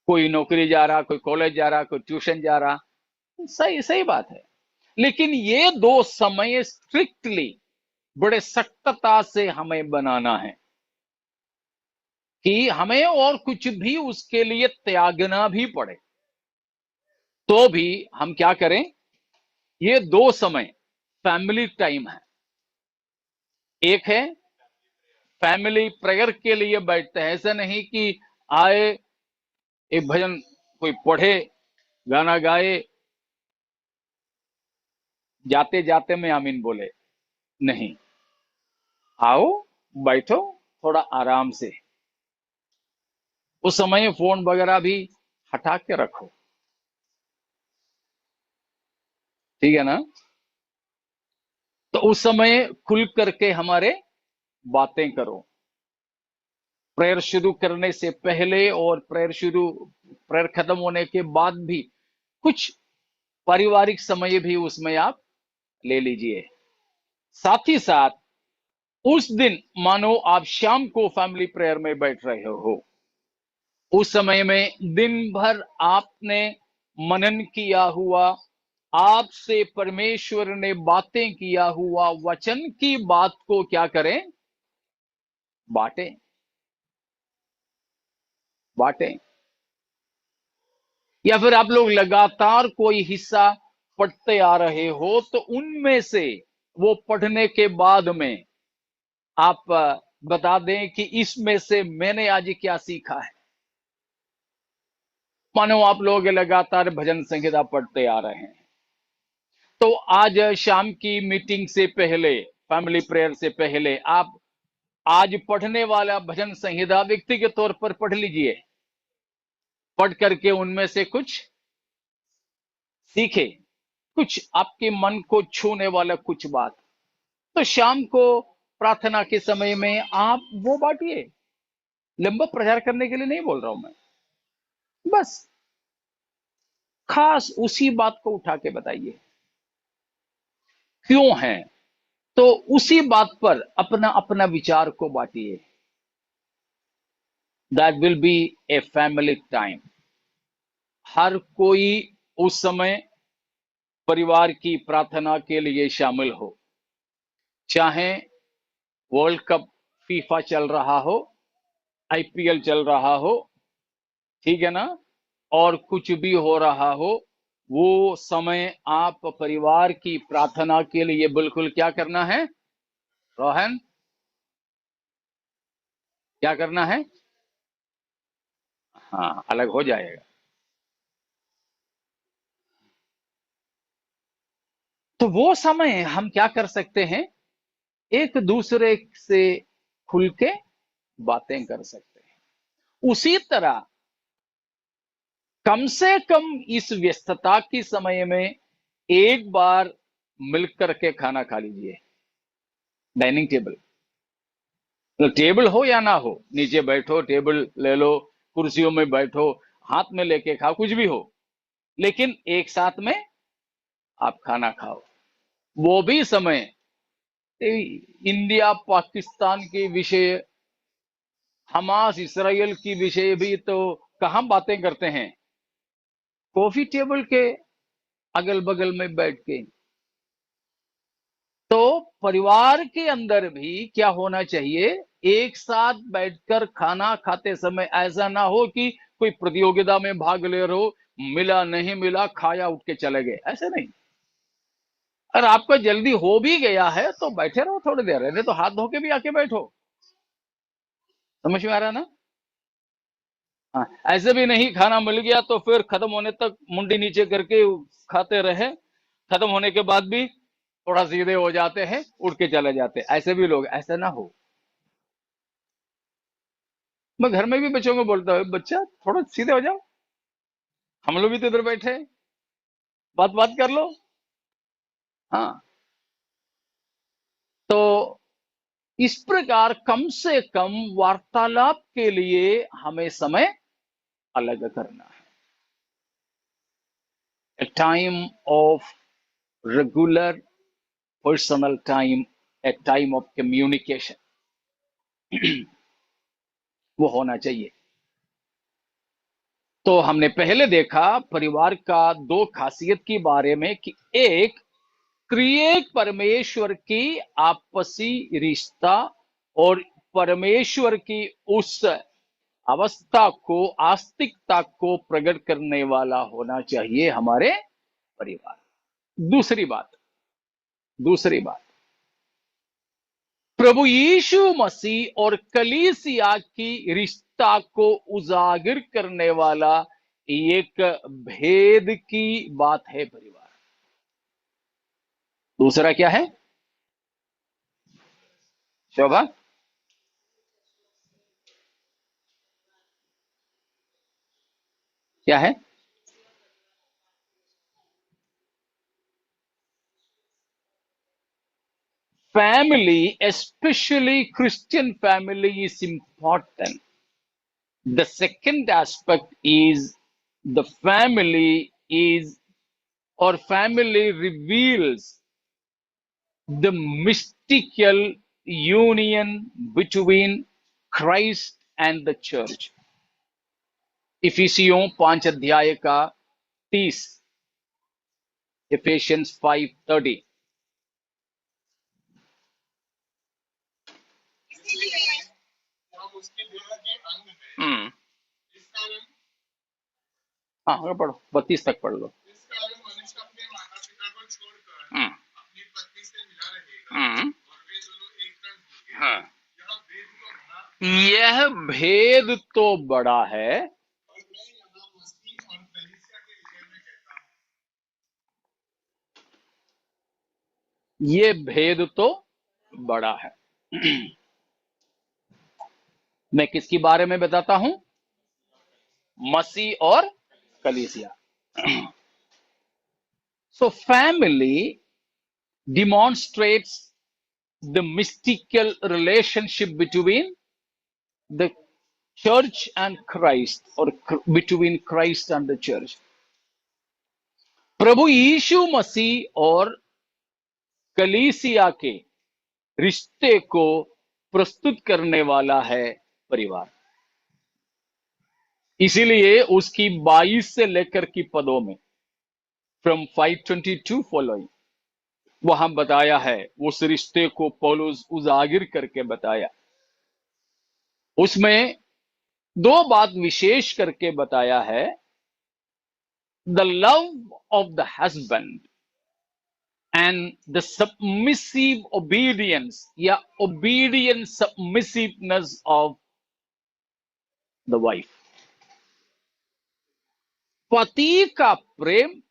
कोई नौकरी जा रहा, कोई कॉलेज जा रहा, कोई ट्यूशन जा रहा, सही सही बात है। लेकिन ये दो समय स्ट्रिक्टली बड़े सख्तता से हमें बनाना है कि हमें और कुछ भी उसके लिए त्यागना भी पड़े, तो भी हम क्या करें। ये दो समय फैमिली टाइम है। एक है फैमिली प्रेयर के लिए बैठते हैं, ऐसा नहीं कि आए, एक भजन कोई पढ़े, गाना गाए, जाते जाते में आमीन बोले, नहीं। आओ, बैठो, थोड़ा आराम से। उस समय फोन वगैरह भी हटा के रखो, ठीक है ना? तो उस समय खुल करके हमारे बातें करो। प्रेयर शुरू करने से पहले और प्रेयर खत्म होने के बाद भी कुछ पारिवारिक समय भी उसमें आप ले लीजिए। साथ ही साथ उस दिन मानो आप शाम को फैमिली प्रेयर में बैठ रहे हो, उस समय में दिन भर आपने मनन किया हुआ, आपसे परमेश्वर ने बातें किया हुआ वचन की बात को क्या करें, बांटें, बांटें। या फिर आप लोग लगातार कोई हिस्सा पढ़ते आ रहे हो, तो उनमें से वो पढ़ने के बाद में आप बता दें कि इसमें से मैंने आज क्या सीखा है। मानो आप लोग लगातार भजन संहिता पढ़ते आ रहे हैं, तो आज शाम की मीटिंग से पहले, फैमिली प्रेयर से पहले, आप आज पढ़ने वाला भजन संहिता व्यक्तिगत तौर पर पढ़ लीजिए। पढ़ करके उनमें से कुछ सीखे, कुछ आपके मन को छूने वाला कुछ बात, तो शाम को प्रार्थना के समय में आप वो बांटिए। लंबा प्रचार करने के लिए नहीं बोल रहा हूं मैं, बस खास उसी बात को उठा के बताइए क्यों है, तो उसी बात पर अपना अपना विचार को बांटिए। That will be a family time. हर कोई उस समय परिवार की प्रार्थना के लिए शामिल हो, चाहे वर्ल्ड कप, फीफा चल रहा हो, आईपीएल चल रहा हो, ठीक है ना, और कुछ भी हो रहा हो, वो समय आप परिवार की प्रार्थना के लिए बिल्कुल क्या करना है, रोहन, क्या करना है? हाँ, अलग हो जाएगा। तो वो समय हम क्या कर सकते हैं, एक दूसरे से खुल के बातें कर सकते हैं। उसी तरह कम से कम इस व्यस्तता की समय में एक बार मिलकर के खाना खा लीजिए। डाइनिंग टेबल, टेबल हो या ना हो, नीचे बैठो, टेबल ले लो, कुर्सियों में बैठो, हाथ में लेके खाओ, कुछ भी हो, लेकिन एक साथ में आप खाना खाओ। वो भी समय इंडिया पाकिस्तान के विषय, हमास इसराइल की विषय भी तो कहां बातें करते हैं, कॉफी टेबल के अगल बगल में बैठ के। तो परिवार के अंदर भी क्या होना चाहिए, एक साथ बैठकर खाना खाते समय ऐसा ना हो कि कोई प्रतियोगिता में भाग ले रहे हो, मिला नहीं मिला खाया उठ के चले गए, ऐसे नहीं। अगर आपको जल्दी हो भी गया है तो बैठे रहो थोड़ी देर, नहीं तो हाथ धो के भी आके बैठो। समझ में आ रहा है ना? हाँ, ऐसे भी नहीं खाना मिल गया तो फिर खत्म होने तक मुंडी नीचे करके खाते रहे, खत्म होने के बाद भी थोड़ा सीधे हो जाते हैं, उठ के चले जाते हैं। ऐसे भी लोग, ऐसा ना हो। मैं घर में भी बच्चों को बोलता हूँ, बच्चा थोड़ा सीधे हो जाओ, हम लोग भी तो इधर बैठे हैं, बात बात कर लो। हाँ, तो इस प्रकार कम से कम वार्तालाप के लिए हमें समय अलग करना है। ए time of regular personal time, A time of communication, वो होना चाहिए। तो हमने पहले देखा परिवार का दो खासियत के बारे में कि एक, त्रिएक परमेश्वर की आपसी रिश्ता और परमेश्वर की उस अवस्था को, आस्तिकता को प्रकट करने वाला होना चाहिए हमारे परिवार। दूसरी बात, प्रभु यीशु मसीह और कलीसिया की रिश्ता को उजागर करने वाला एक भेद की बात है परिवार। दूसरा क्या है शोभा? क्या है? Family, especially Christian family, is important. The second aspect is the family is, or family reveals the mystical union between Christ and the church. इफिसियों 5 अध्याय का 30, Ephesians 5:30। हम्म, हाँ अगर पढ़ो, 32 तक पढ़ लो। हम्म, हम्म, हाँ, यह भेद तो बड़ा है। ये भेद तो बड़ा है। मैं किसके बारे में बताता हूं? मसीह और कलीसिया। So family demonstrates the mystical relationship between the church and Christ, or between Christ and the church. प्रभु यीशु मसीह और कलीसिया के रिश्ते को प्रस्तुत करने वाला है परिवार। इसीलिए उसकी 22 से लेकर की पदों में, फ्रॉम 522 फॉलोइंग, वहां बताया है, उस रिश्ते को पौलुस उजागर करके बताया। उसमें दो बात विशेष करके बताया है, the love of the husband and the submissive obedience, या ओबीडियंट सबमिसिवनेस ऑफ द वाइफ। पति का प्रेम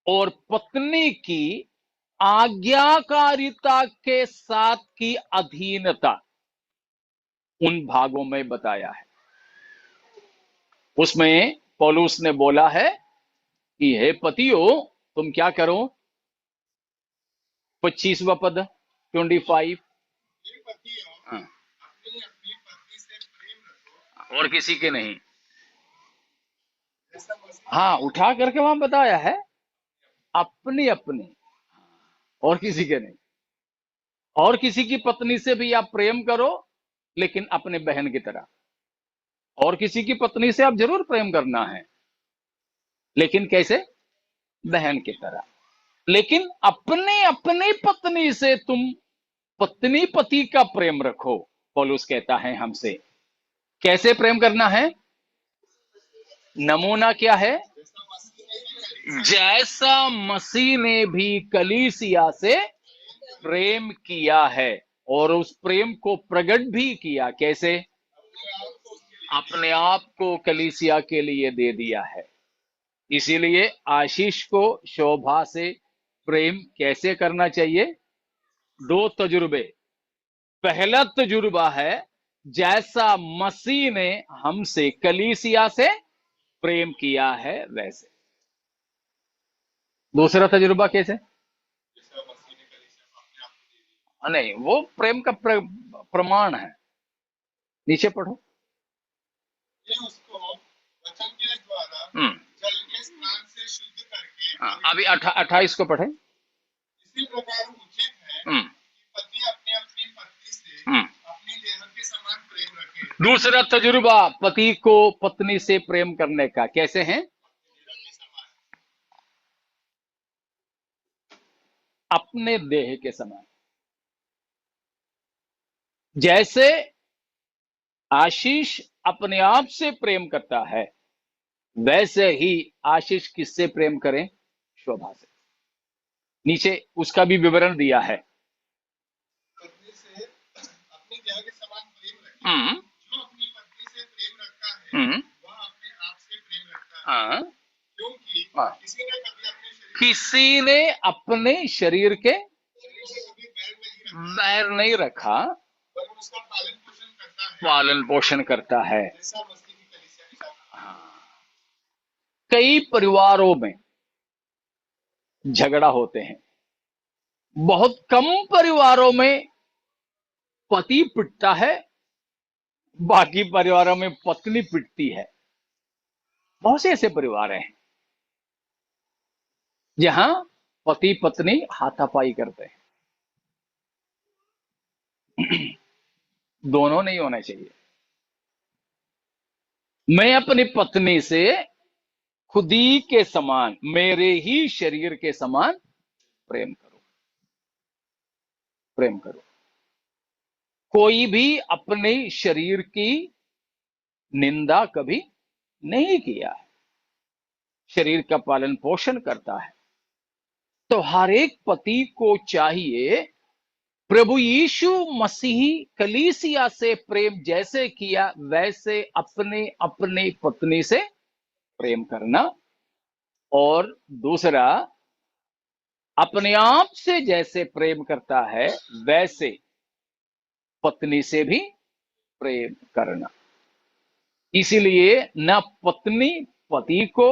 और पत्नी की आज्ञाकारिता के साथ की अधीनता उन भागों में बताया है। उसमें पौलुस ने बोला है कि हे पतियों, तुम क्या करो। 25वां पद 25। हाँ, और किसी के नहीं। हाँ, उठा करके वहां बताया है, अपनी अपनी, और किसी के नहीं। और किसी की पत्नी से भी आप प्रेम करो, लेकिन अपने बहन की तरह। और किसी की पत्नी से आप जरूर प्रेम करना है, लेकिन कैसे? बहन की तरह। लेकिन अपने अपनी पत्नी से तुम पत्नी पति का प्रेम रखो। पौलुस कहता है हमसे कैसे प्रेम करना है। नमूना क्या है? जैसा मसीह ने भी कलीसिया से प्रेम किया है और उस प्रेम को प्रकट भी किया। कैसे? अपने आप को कलीसिया के लिए दे दिया है। इसीलिए आशीष को शोभा से प्रेम कैसे करना चाहिए? 2 तजुर्बे। पहला तजुर्बा है जैसा मसीह ने हमसे कलीसिया से प्रेम किया है वैसे। दूसरा तजुर्बा कैसे? नहीं, वो प्रेम का प्रमाण है। नीचे पढ़ो। उसको वचन के द्वारा जल के स्नान से शुद्ध करके। अभी 28 को पढ़े। इसी प्रकार उचित है कि पति अपने अपनी पत्नी से अपनी देह के समान प्रेम रखे। दूसरा तजुर्बा पति को पत्नी से प्रेम करने का कैसे है? अपने देह के समान। जैसे आशीष अपने आप से प्रेम करता है, वैसे ही आशीष किससे प्रेम करें? शोभा से। नीचे उसका भी विवरण दिया है। पत्नी से अपनी देह के समान प्रेम रखें। जो अपनी पत्नी से प्रेम रखता है वह अपने आप से प्रेम रखता है। क्योंकि किसी ने अपने शरीर के बैर नहीं रखा, उसका पालन पोषण करता है। कई परिवारों में झगड़ा होते हैं। बहुत कम परिवारों में पति पिटता है, बाकी परिवारों में पत्नी पिटती है। बहुत से ऐसे परिवार हैं जहां पति पत्नी हाथापाई करते हैं। दोनों नहीं होना चाहिए। मैं अपनी पत्नी से खुदी के समान, मेरे ही शरीर के समान प्रेम करो। प्रेम करो। कोई भी अपने शरीर की निंदा कभी नहीं किया है, शरीर का पालन पोषण करता है। तो हर एक पति को चाहिए प्रभु यीशु मसीह कलीसिया से प्रेम जैसे किया वैसे अपने अपने पत्नी से प्रेम करना। और दूसरा, अपने आप से जैसे प्रेम करता है वैसे पत्नी से भी प्रेम करना। इसीलिए न पत्नी पति को,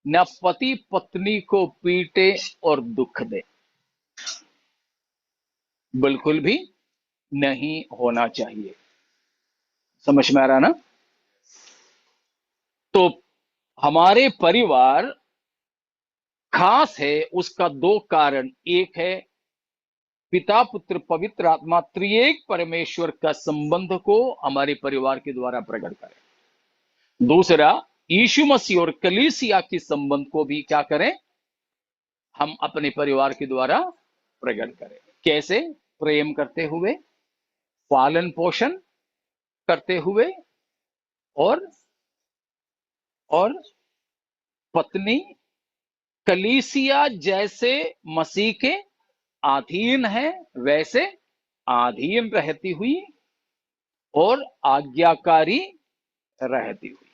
न पति पत्नी को पीटे और दुख दे, बिल्कुल भी नहीं होना चाहिए। समझ में आ रहा ना? तो हमारे परिवार खास है, उसका 2 कारण। एक है पिता पुत्र पवित्र आत्मा त्रिएक परमेश्वर का संबंध को हमारे परिवार के द्वारा प्रकट करें। दूसरा, यीशु मसीह और कलीसिया के संबंध को भी क्या करें? हम अपने परिवार के द्वारा प्रकट करें। कैसे? प्रेम करते हुए, पालन पोषण करते हुए, और पत्नी कलीसिया जैसे मसीह के अधीन है वैसे अधीन रहती हुई और आज्ञाकारी रहती हुई।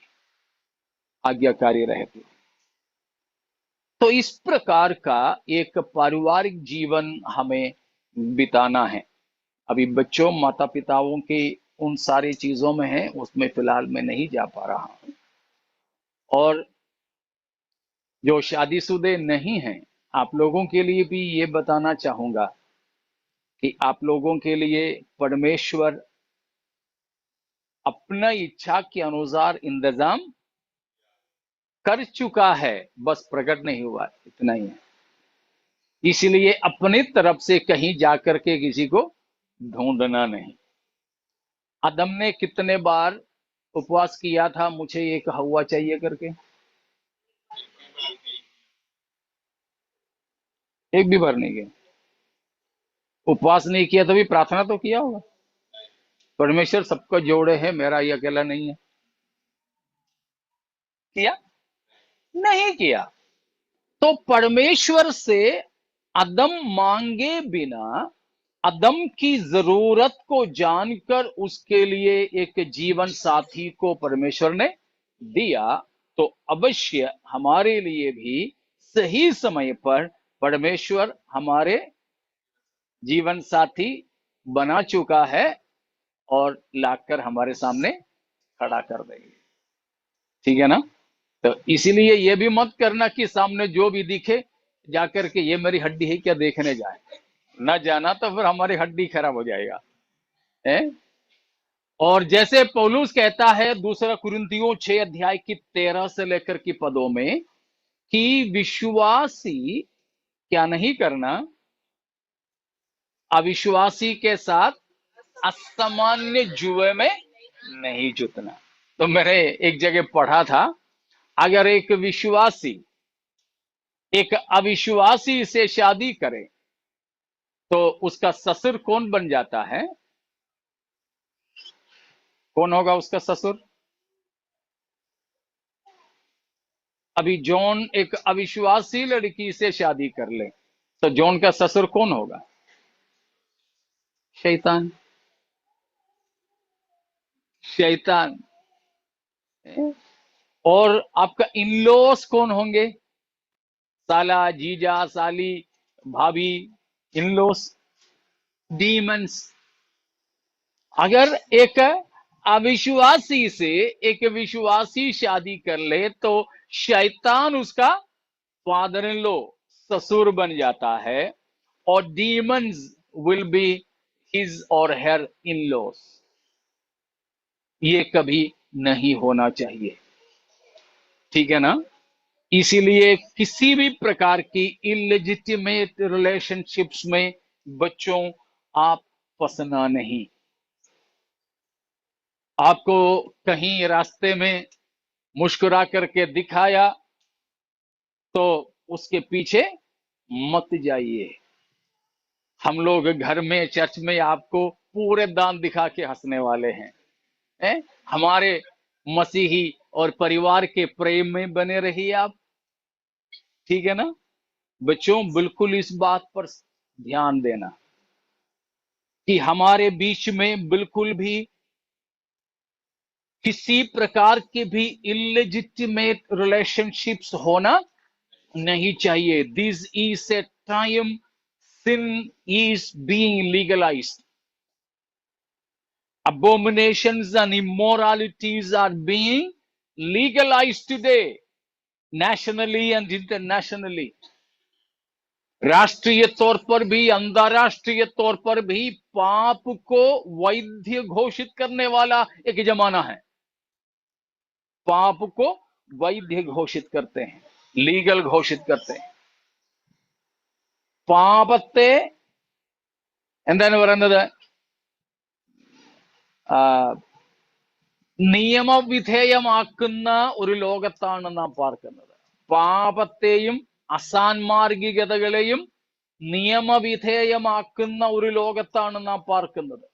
आज्ञाकारी रहती हुई। तो इस प्रकार का एक पारिवारिक जीवन हमें बिताना है। अभी बच्चों माता पिताओं की उन सारी चीजों में है, उसमें फिलहाल मैं नहीं जा पा रहा हूं। और जो शादीशुदे नहीं हैं, आप लोगों के लिए भी ये बताना चाहूंगा कि आप लोगों के लिए परमेश्वर अपना इच्छा के अनुसार इंतजाम कर चुका है, बस प्रकट नहीं हुआ, इतना ही है। इसलिए अपनी तरफ से कहीं जाकर के किसी को ढूंढना नहीं। आदम ने कितने बार उपवास किया था, मुझे एक हवा चाहिए करके? एक भी बार नहीं किया। उपवास नहीं किया तो भी प्रार्थना तो किया होगा। परमेश्वर सबको जोड़े है, मेरा ये अकेला नहीं है। किया? नहीं किया। तो परमेश्वर से अदम मांगे बिना, अदम की जरूरत को जानकर उसके लिए एक जीवन साथी को परमेश्वर ने दिया, तो अवश्य हमारे लिए भी सही समय पर परमेश्वर हमारे जीवन साथी बना चुका है और लाकर हमारे सामने खड़ा कर देंगे। ठीक है ना? तो इसीलिए ये भी मत करना कि सामने जो भी दिखे जाकर के ये मेरी हड्डी है क्या देखने जाए, ना जाना, तो फिर हमारी हड्डी खराब हो जाएगा है। और जैसे पौलुस कहता है दूसरा कुरिन्थियों 6 अध्याय की 13 से लेकर की पदों में कि विश्वासी क्या नहीं करना, अविश्वासी के साथ असामान्य जुए में नहीं जुटना। तो मैंने एक जगह पढ़ा था, अगर एक विश्वासी एक अविश्वासी से शादी करे तो उसका ससुर कौन बन जाता है? कौन होगा उसका ससुर? अभी जॉन एक अविश्वासी लड़की से शादी कर ले तो जॉन का ससुर कौन होगा? शैतान। शैतान। और आपका इनलॉस कौन होंगे? साला, जीजा, साली, भाभी, इनलॉस, डीमंस। अगर एक अविश्वासी से एक विश्वासी शादी कर ले तो शैतान उसका फादर इन लो, ससुर बन जाता है, और डीमंस विल बी हिज और हर इन लॉस। ये कभी नहीं होना चाहिए। ठीक है ना? इसीलिए किसी भी प्रकार की इलेजिटिमेट रिलेशनशिप्स में बच्चों आप फंसना नहीं। आपको कहीं रास्ते में मुस्कुरा करके दिखाया तो उसके पीछे मत जाइए। हम लोग घर में चर्च में आपको पूरे दांत दिखा के हंसने वाले हैं, हैं? हमारे मसीही और परिवार के प्रेम में बने रहिए आप। ठीक है ना? बच्चों बिल्कुल इस बात पर ध्यान देना कि हमारे बीच में बिल्कुल भी किसी प्रकार के भी इलेजिटिमेट रिलेशनशिप्स होना नहीं चाहिए। This is a time sin is being legalized. Abominations and immoralities are being legalized today, nationally and internationally. राष्ट्रीय तौर पर भी अंतरराष्ट्रीय तौर पर भी पाप को वैध घोषित करने वाला एक जमाना है। पाप को वैध घोषित करते हैं, लीगल घोषित करते हैं। പാപത്തെ എന്താണ് പറയുന്നത്? നിയമവിധേയമാക്കുന്ന ഒരു ലോകത്താണ് നാം പാർക്കുന്നത്. പാപത്തെയും അസാൻമാർഗികതകളെയും നിയമവിധേയമാക്കുന്ന ഒരു ലോകത്താണ് നാം പാർക്കുന്നത്.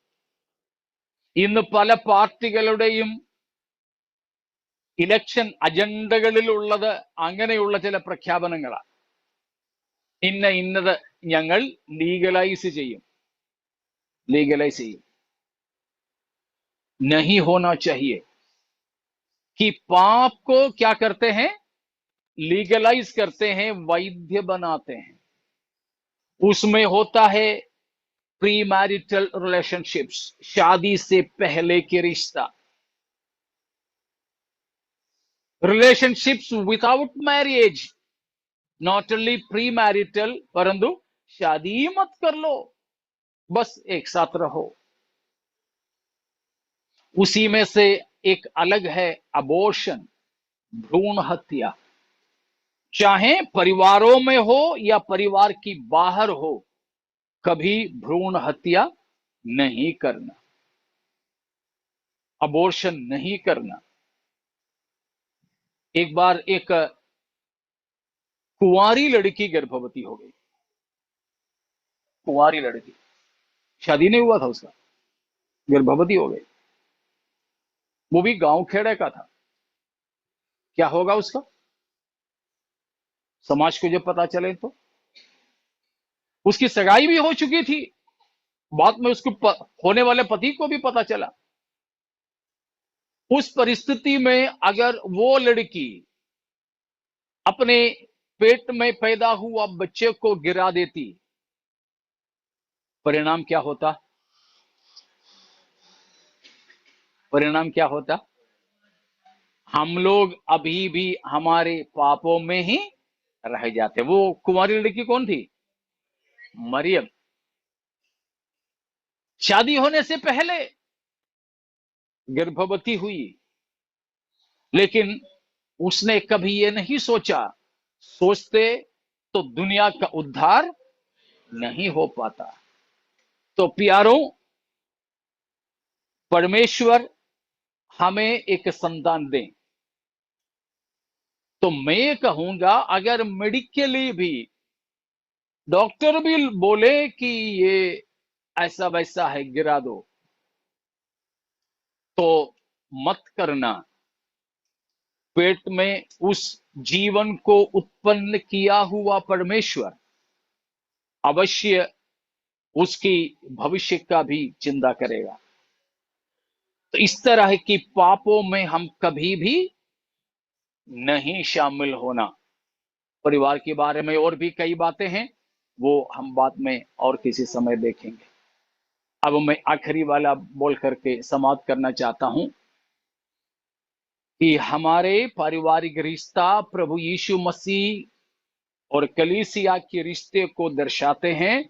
ഇന്ന് പല പാർട്ടികളുടെയും ഇലക്ഷൻ അജണ്ടകളിലുള്ളത് അങ്ങനെയുള്ള ചില പ്രഖ്യാപനങ്ങളാണ്. ഇന്നത് ഞങ്ങൾ लीगलाइज ചെയ്യും. नहीं होना चाहिए कि पाप को क्या करते हैं? लीगलाइज करते हैं, वैध बनाते हैं। उसमें होता है प्री मैरिटल रिलेशनशिप्स, शादी से पहले के रिश्ता, relationships without marriage, not only pre marital, परंतु शादी ही मत कर लो, बस एक साथ रहो। उसी में से एक अलग है अबॉर्शन, भ्रूण हत्या। चाहे परिवारों में हो या परिवार की बाहर हो, कभी भ्रूण हत्या नहीं करना, अबॉर्शन नहीं करना। एक बार एक कुंवारी लड़की गर्भवती हो गई, कुंवारी लड़की, शादी नहीं हुआ था उसका, गर्भवती हो गई। वो भी गांव खेड़े का था। क्या होगा उसका, समाज को जब पता चले तो? उसकी सगाई भी हो चुकी थी, बाद में उसको होने वाले पति को भी पता चला। उस परिस्थिति में अगर वो लड़की अपने पेट में पैदा हुआ बच्चे को गिरा देती, परिणाम क्या होता? परिणाम क्या होता? हम लोग अभी भी हमारे पापों में ही रह जाते। वो कुंवारी लड़की कौन थी? मरियम। शादी होने से पहले गर्भवती हुई, लेकिन उसने कभी ये नहीं सोचा, सोचते तो दुनिया का उद्धार नहीं हो पाता। तो प्यारों, परमेश्वर हमें एक संतान दें, तो मैं कहूंगा अगर मेडिकली भी डॉक्टर भी बोले कि ये ऐसा वैसा है, गिरा दो, तो मत करना। पेट में उस जीवन को उत्पन्न किया हुआ परमेश्वर अवश्य उसकी भविष्य का भी चिंता करेगा। तो इस तरह की पापों में हम कभी भी नहीं शामिल होना। परिवार के बारे में और भी कई बातें हैं, वो हम बाद में और किसी समय देखेंगे। अब मैं आखिरी वाला बोल करके समाप्त करना चाहता हूं कि हमारे पारिवारिक रिश्ता प्रभु यीशु मसीह और कलीसिया के रिश्ते को दर्शाते हैं।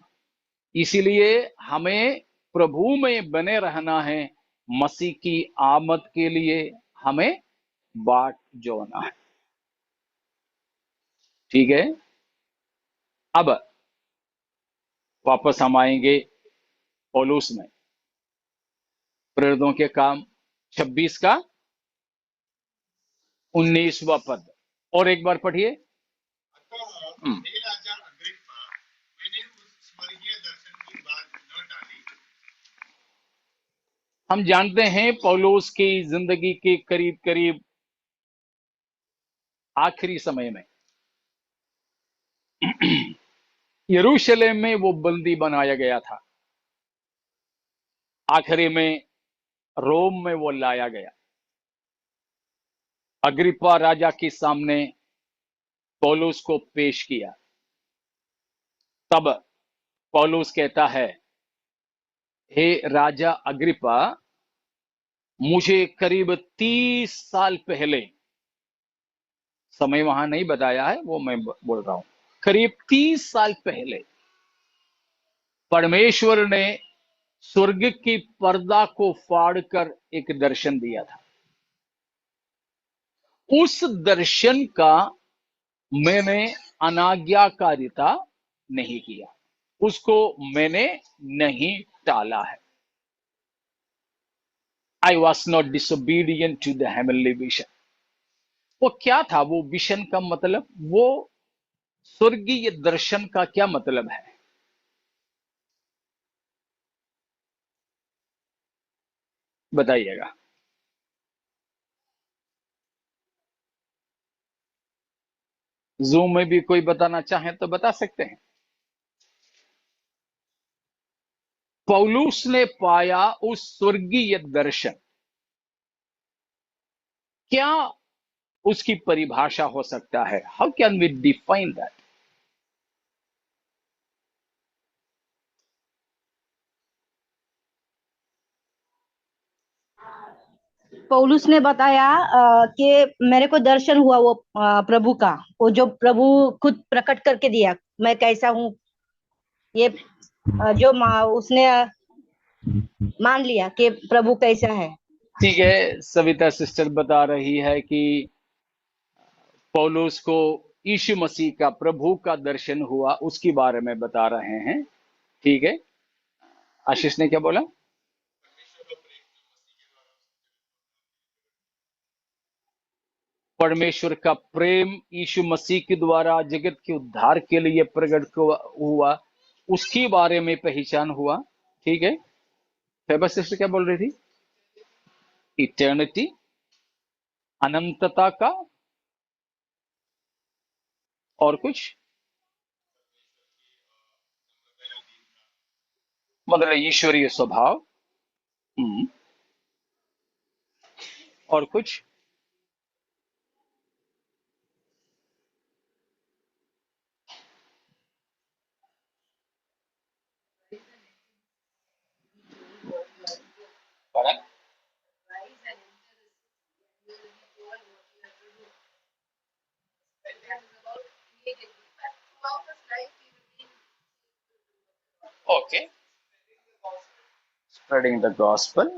इसीलिए हमें प्रभु में बने रहना है। मसीह की आमद के लिए हमें बाट जोड़ना है। ठीक है, अब वापस हम आएंगे पौलुस में, प्रेरितों के काम 26 का 19वां पद, और एक बार पढ़िए। अतः हे राजा अग्रिप्पा, मैंने उस स्वर्गीय दर्शन की बात न टाली। हम जानते हैं पौलुस की जिंदगी के करीब करीब आखिरी समय में यरूशलेम में वो बंदी बनाया गया था, आखिरी में रोम में वो लाया गया। अग्रिप्पा राजा के सामने पौलुस को पेश किया। तब पौलुस कहता है, हे राजा अग्रिप्पा, मुझे करीब 30 साल पहले, समय वहां नहीं बताया है, वो मैं बोल रहा हूं, करीब 30 साल पहले परमेश्वर ने स्वर्ग की पर्दा को फाड़कर एक दर्शन दिया था। उस दर्शन का मैंने अनाज्ञाकारिता नहीं किया, उसको मैंने नहीं टाला है। I was not disobedient to the heavenly vision. वो क्या था? वो विजन का मतलब, वो स्वर्गीय दर्शन का क्या मतलब है? बताइएगा। जूम में भी कोई बताना चाहे तो बता सकते हैं। पौलुस ने पाया उस स्वर्गीय दर्शन, क्या उसकी परिभाषा हो सकता है? How can we define that? Paulus ने बताया कि मेरे को दर्शन हुआ वो प्रभु का, वो जो प्रभु खुद प्रकट करके दिया मैं कैसा हूँ, ये जो उसने मान लिया कि प्रभु कैसा है। ठीक है, सविता सिस्टर बता रही है कि पौलुस को यीशु मसीह का, प्रभु का दर्शन हुआ, उसके बारे में बता रहे हैं। ठीक है, आशीष ने क्या बोला? परमेश्वर का प्रेम यीशु मसीह के द्वारा जगत के उद्धार के लिए प्रकट हुआ, उसके बारे में पहचान हुआ। ठीक है, फेबर सिस्टर क्या बोल रही थी? इटर्निटी, अनंतता का, और कुछ मतलब ईश्वरीय स्वभाव। और कुछ? Okay, spreading the gospel.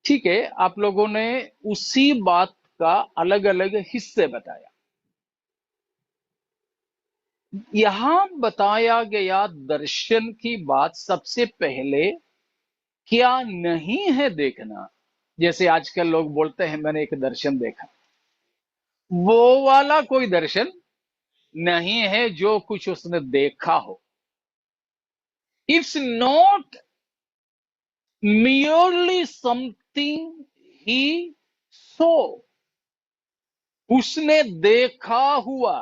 ठीक है, आप लोगों ने उसी बात का अलग अलग हिस्से बताया। यहां बताया गया दर्शन की बात सबसे पहले क्या नहीं है देखना। जैसे आजकल लोग बोलते हैं मैंने एक दर्शन देखा, वो वाला कोई दर्शन नहीं है जो कुछ उसने देखा हो। It's not merely something he saw, उसने देखा हुआ,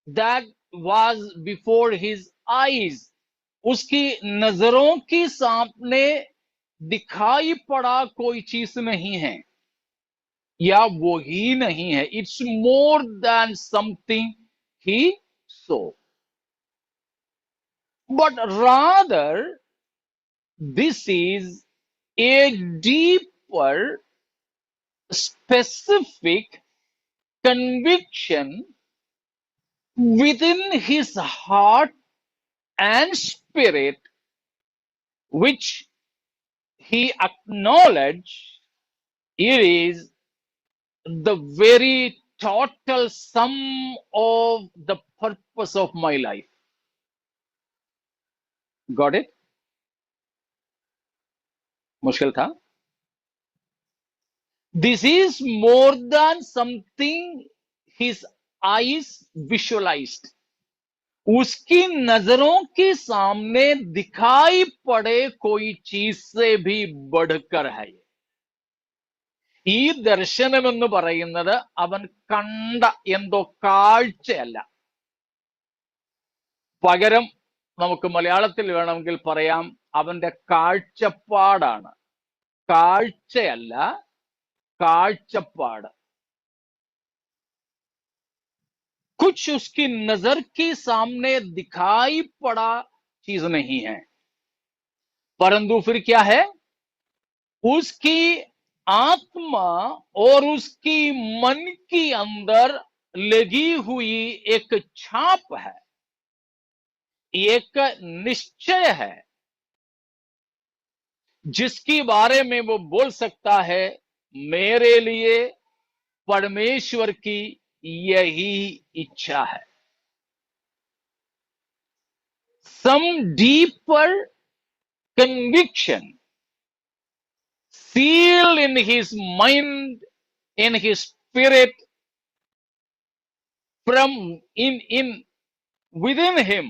that was before his eyes, उसकी नजरों के सामने दिखाई पड़ा कोई चीज नहीं है, या वो ही नहीं है। It's more than something he so, but rather this is a deeper, specific conviction within his heart and spirit, which he acknowledged it is the very total sum of the purpose of my life. Got it? मुश्किल था? This is more than something his eyes visualized. उसकी नजरों के सामने दिखाई पड़े कोई चीज से भी बढ़कर है। ഈ ദർശനമെന്ന് പറയുന്നത് അവൻ കണ്ട എന്തോ കാഴ്ചയല്ല, പകരം നമുക്ക് മലയാളത്തിൽ വേണമെങ്കിൽ പറയാം അവന്റെ കാഴ്ചപ്പാടാണ്. കാഴ്ചയല്ല, കാഴ്ചപ്പാട്. कुछ उसकी नजर के सामने दिखाई पड़ा चीज नहीं है, परंतु फिर क्या है? उसकी आत्मा और उसकी मन के अंदर लगी हुई एक छाप है, एक निश्चय है, जिसके बारे में वो बोल सकता है मेरे लिए परमेश्वर की यही इच्छा है. Some deeper conviction seal in his mind, in his spirit, from in within him,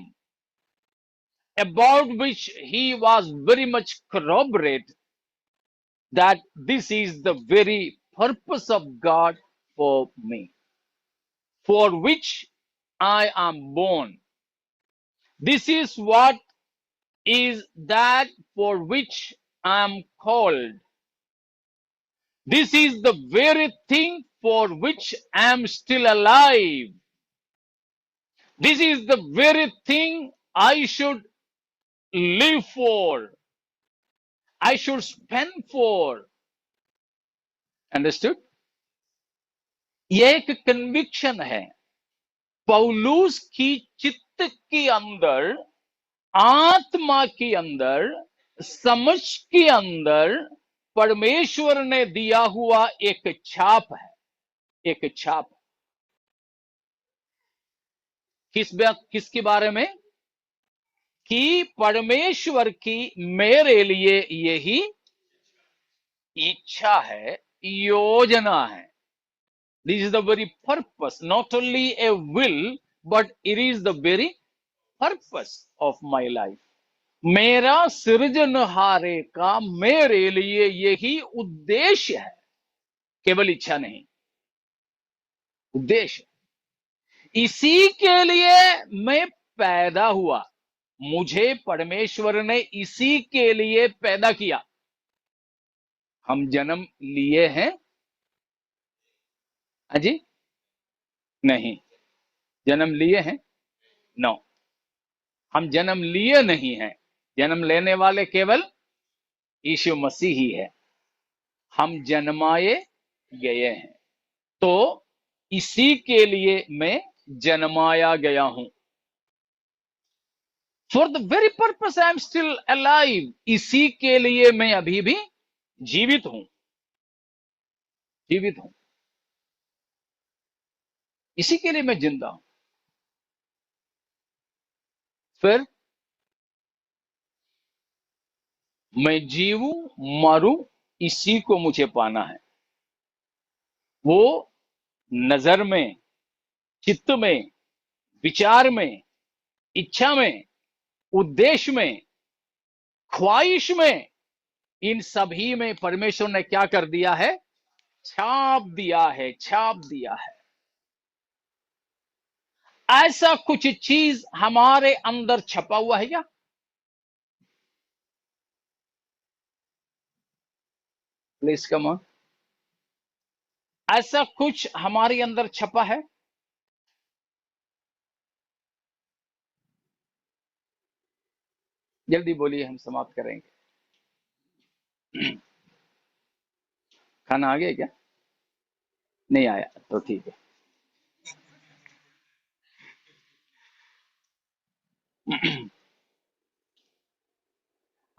about which he was very much corroborate that this is the very purpose of God for me, for which I am born. This is what is that for which I am called. This is the very thing for which I am still alive. This is the very thing I should live for. I should spend for. Understood? ये एक conviction है पौलुस की चित्त के अंदर, आत्मा के अंदर, समझ के अंदर परमेश्वर ने दिया हुआ एक छाप है, एक छाप। किसके बारे में? कि परमेश्वर की मेरे लिए यही इच्छा है, योजना है। This is the very purpose, not only a will, but it is the very purpose of my life. मेरा सृजनहारे का मेरे लिए यही उद्देश्य है, केवल इच्छा नहीं, उद्देश्य। इसी के लिए मैं पैदा हुआ, मुझे परमेश्वर ने इसी के लिए पैदा किया। हम जन्म लिए हैं? अजी नहीं। जन्म लिए हैं? नो, हम जन्म लिए नहीं हैं। जन्म लेने वाले केवल यीशु मसीह ही है। हम जन्माए गए हैं, तो इसी के लिए मैं जन्माया गया हूं। For the very purpose I am still alive, इसी के लिए मैं अभी भी जीवित हूं, जीवित हूं, इसी के लिए मैं जिंदा हूं। फिर मैं जीवूं मरूं, इसी को मुझे पाना है। वो नजर में, चित्त में, विचार में, इच्छा में, उद्देश्य में, ख्वाहिश में, इन सभी में परमेश्वर ने क्या कर दिया है? छाप दिया है, छाप दिया है। ऐसा कुछ चीज हमारे अंदर छपा हुआ है क्या? Please come on. ऐसा कुछ हमारे अंदर छपा है? जल्दी बोलिए, हम समाप्त करेंगे। खाना आ गया क्या? नहीं आया तो ठीक है।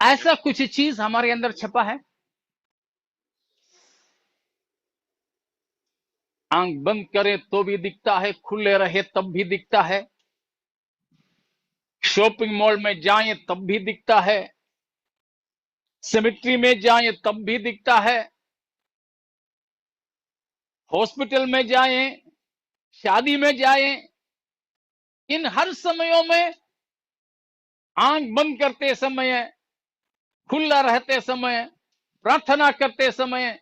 ऐसा कुछ चीज हमारे अंदर छपा है? आंख बंद करें तो भी दिखता है, खुले रहे तब भी दिखता है, शॉपिंग मॉल में जाएं तब भी दिखता है, सेमेट्री में जाएं तब भी दिखता है, हॉस्पिटल में जाएं, शादी में जाएं, इन हर समयों में, आंख बंद करते समय, खुला रहते समय, प्रार्थना करते समय,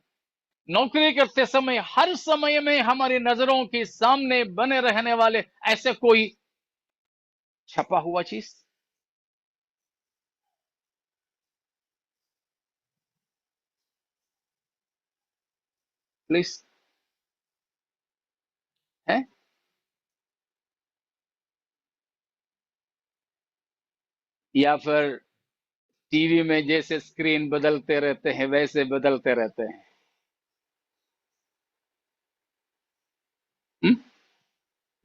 नौकरी करते समय, हर समय में हमारी नजरों के सामने बने रहने वाले ऐसे कोई छपा हुआ चीज? प्लीज, है? या फिर टीवी में जैसे स्क्रीन बदलते रहते हैं वैसे बदलते रहते हैं?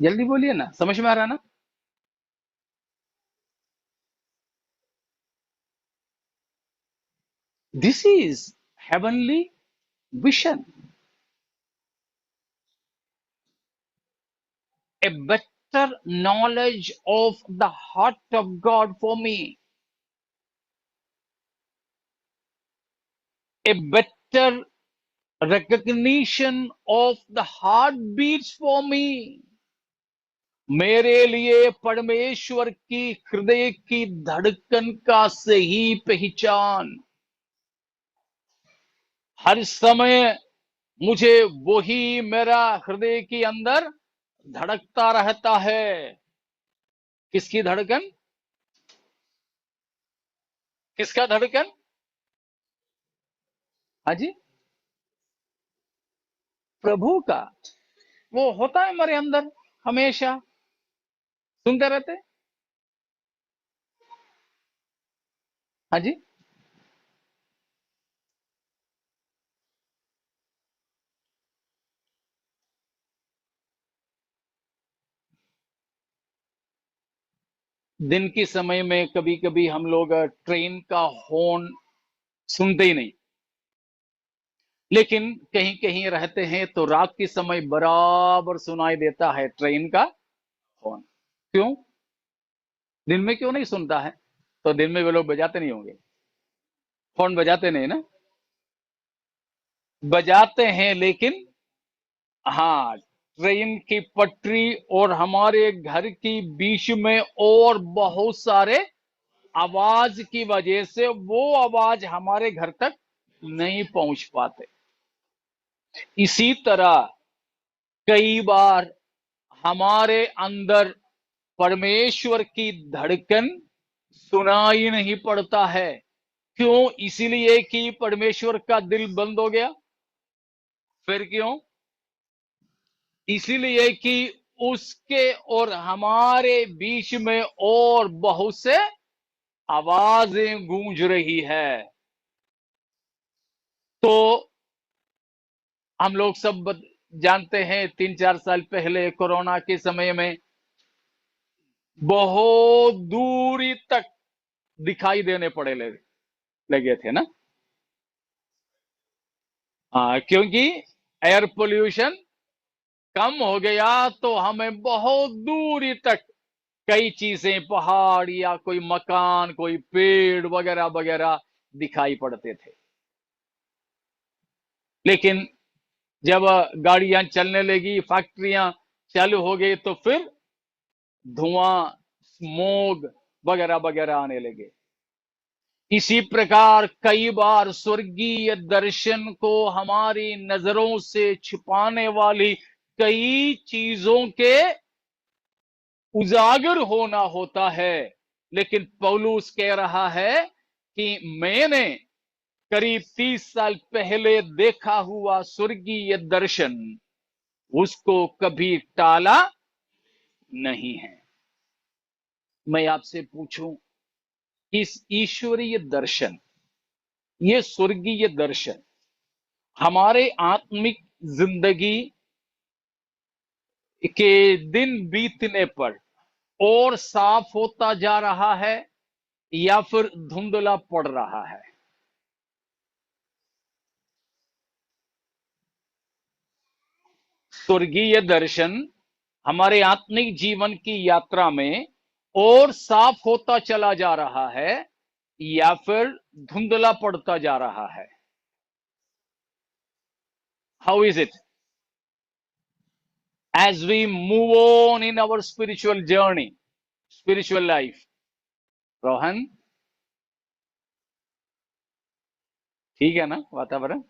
जल्दी बोलिए ना, समझ में आ रहा ना? This is heavenly vision, a better knowledge of the heart of God for me, a better recognition of the heartbeats for me. मेरे लिए परमेश्वर की हृदय की धड़कन का सही पहचान। हर समय मुझे वही मेरा हृदय के अंदर धड़कता रहता है। किसकी धड़कन? किसका धड़कन? हाँ जी, प्रभु का। वो होता है हमारे अंदर, हमेशा सुनते रहते हैं। हाँ जी, दिन के समय में कभी कभी हम लोग ट्रेन का हॉर्न सुनते ही नहीं, लेकिन कहीं कहीं रहते हैं तो रात के समय बराबर सुनाई देता है ट्रेन का हॉर्न। क्यों? दिन में क्यों नहीं सुनता है? तो दिन में वे लोग बजाते नहीं होंगे, हॉर्न बजाते नहीं ना? बजाते हैं, लेकिन हाँ, ट्रेन की पटरी और हमारे घर की बीच में और बहुत सारे आवाज की वजह से वो आवाज हमारे घर तक नहीं पहुंच पाते। इसी तरह कई बार हमारे अंदर परमेश्वर की धड़कन सुनाई नहीं पड़ता है। क्यों? इसीलिए कि परमेश्वर का दिल बंद हो गया। फिर क्यों? इसीलिए कि उसके और हमारे बीच में और बहुत से आवाजें गूंज रही है। तो हम लोग सब जानते हैं 3-4 साल पहले कोरोना के समय में बहुत दूरी तक दिखाई देने पड़े लगे थे ना। हाँ, क्योंकि एयर पोल्यूशन कम हो गया तो हमें बहुत दूरी तक कई चीजें, पहाड़ या कोई मकान, कोई पेड़ वगैरह वगैरह दिखाई पड़ते थे। लेकिन जब गाड़ियां चलने लगी, फैक्ट्रियां चालू हो गई, तो फिर धुआं, स्मोग वगैरह वगैरह आने लगे। इसी प्रकार कई बार स्वर्गीय दर्शन को हमारी नजरों से छिपाने वाली कई चीजों के उजागर होना होता है। लेकिन पौलुस कह रहा है कि मैंने करीब 30 साल पहले देखा हुआ स्वर्गीय दर्शन, उसको कभी टाला नहीं है। मैं आपसे पूछूं, इस ईश्वरीय दर्शन, ये स्वर्गीय दर्शन हमारे आत्मिक जिंदगी के दिन बीतने पर और साफ होता जा रहा है या फिर धुंधला पड़ रहा है? स्वर्गीय दर्शन हमारे आत्मिक जीवन की यात्रा में और साफ होता चला जा रहा है या फिर धुंधला पड़ता जा रहा है? How is it as we move on in our spiritual journey, spiritual life? Rohan, ठीक है ना वातावरण?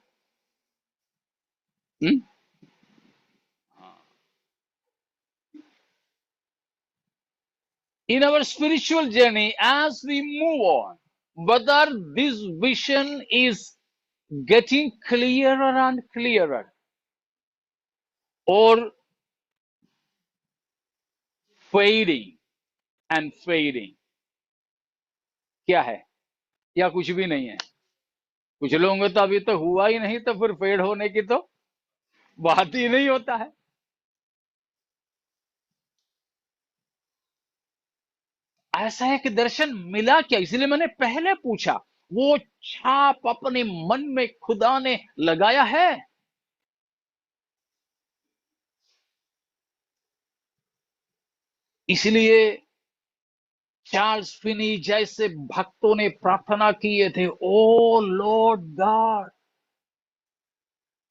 In our spiritual journey, as we move on, whether this vision is getting clearer and clearer or fading and fading, क्या है? या कुछ भी नहीं है? कुछ लोगों को तो अभी तो हुआ ही नहीं, तो फिर फेड होने की तो बात ही नहीं होता है। ऐसा है कि दर्शन मिला क्या? इसलिए मैंने पहले पूछा, वो छाप अपने मन में खुदा ने लगाया है? इसलिए चार्ल्स फिनी जैसे भक्तों ने प्रार्थना किए थे, O Lord God,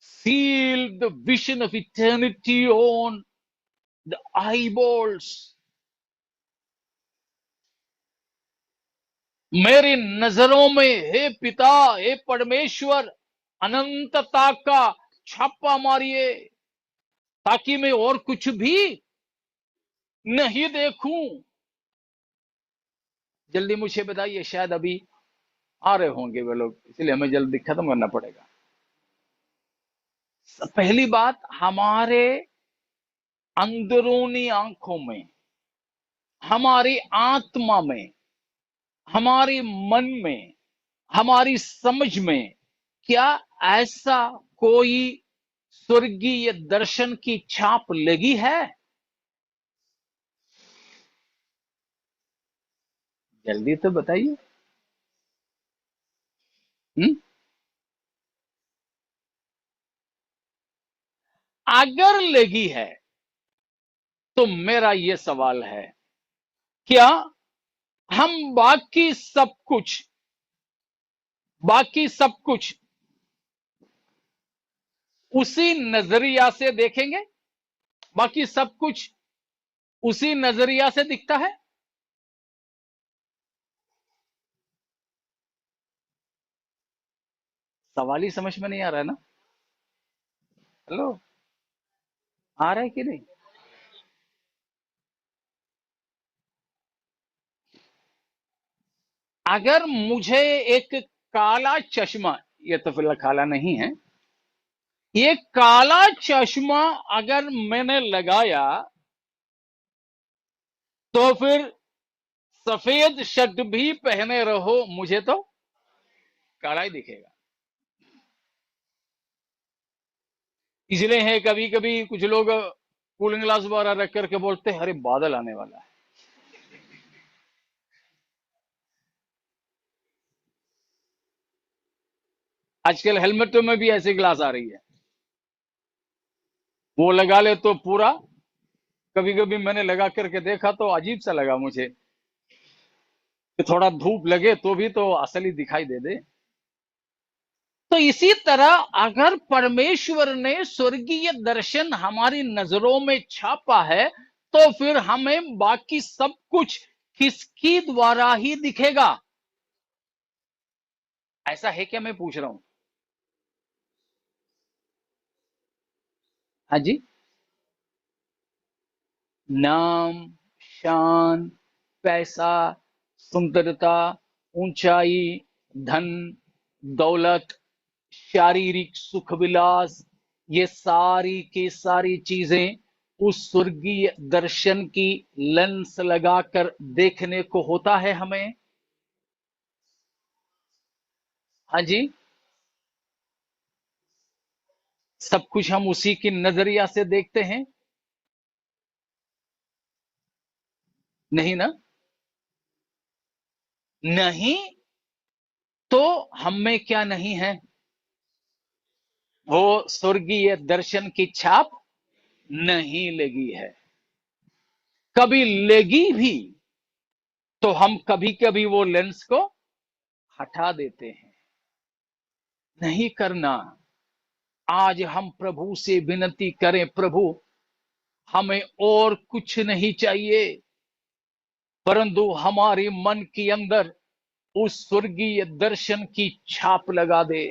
seal the vision of eternity on the eyeballs. मेरी नजरों में हे पिता, हे परमेश्वर, अनंतता का छापा मारिए, ताकि मैं और कुछ भी नहीं देखूं। जल्दी मुझे बताइए, शायद अभी आ रहे होंगे वे लोग, इसलिए हमें जल्दी खत्म करना पड़ेगा। पहली बात, हमारे अंदरूनी आंखों में, हमारी आत्मा में, हमारी मन में, हमारी समझ में क्या ऐसा कोई स्वर्गीय दर्शन की छाप लगी है? जल्दी तो बताइए। अगर लगी है तो मेरा यह सवाल है, क्या हम बाकी सब कुछ उसी नजरिया से देखेंगे? बाकी सब कुछ उसी नजरिया से दिखता है? सवाल ही समझ में नहीं आ रहा है ना? हेलो, आ रहा है कि नहीं? अगर मुझे एक काला चश्मा, ये तो फिलहाल काला नहीं है, ये काला चश्मा अगर मैंने लगाया तो फिर सफेद शर्ट भी पहने रहो, मुझे तो काला ही दिखेगा। इसलिए है कभी कभी कुछ लोग कूलिंग ग्लास वगैरह रख करके बोलते हैं, अरे बादल आने वाला है। आजकल हेलमेटों में भी ऐसी ग्लास आ रही है, वो लगा ले तो पूरा। कभी कभी मैंने लगा करके देखा तो अजीब सा लगा मुझे कि थोड़ा धूप लगे तो भी तो असली दिखाई दे दे। तो इसी तरह अगर परमेश्वर ने स्वर्गीय दर्शन हमारी नजरों में छापा है तो फिर हमें बाकी सब कुछ किसकी द्वारा ही दिखेगा? ऐसा है क्या, मैं पूछ रहा हूं। हाँ जी। नाम, शान, पैसा, सुंदरता, ऊंचाई, धन, दौलत, शारीरिक सुख विलास, ये सारी की सारी चीजें उस स्वर्गीय दर्शन की लेंस लगाकर देखने को होता है हमें। हाँ जी। सब कुछ हम उसी की नजरिया से देखते हैं, नहीं ना? नहीं तो हम में क्या नहीं है? वो स्वर्गीय दर्शन की छाप नहीं लगी है। कभी लेगी भी तो हम कभी कभी वो लेंस को हटा देते हैं। नहीं करना। आज हम प्रभु से विनती करें, प्रभु हमें और कुछ नहीं चाहिए, परंतु हमारे मन के अंदर उस स्वर्गीय दर्शन की छाप लगा दे।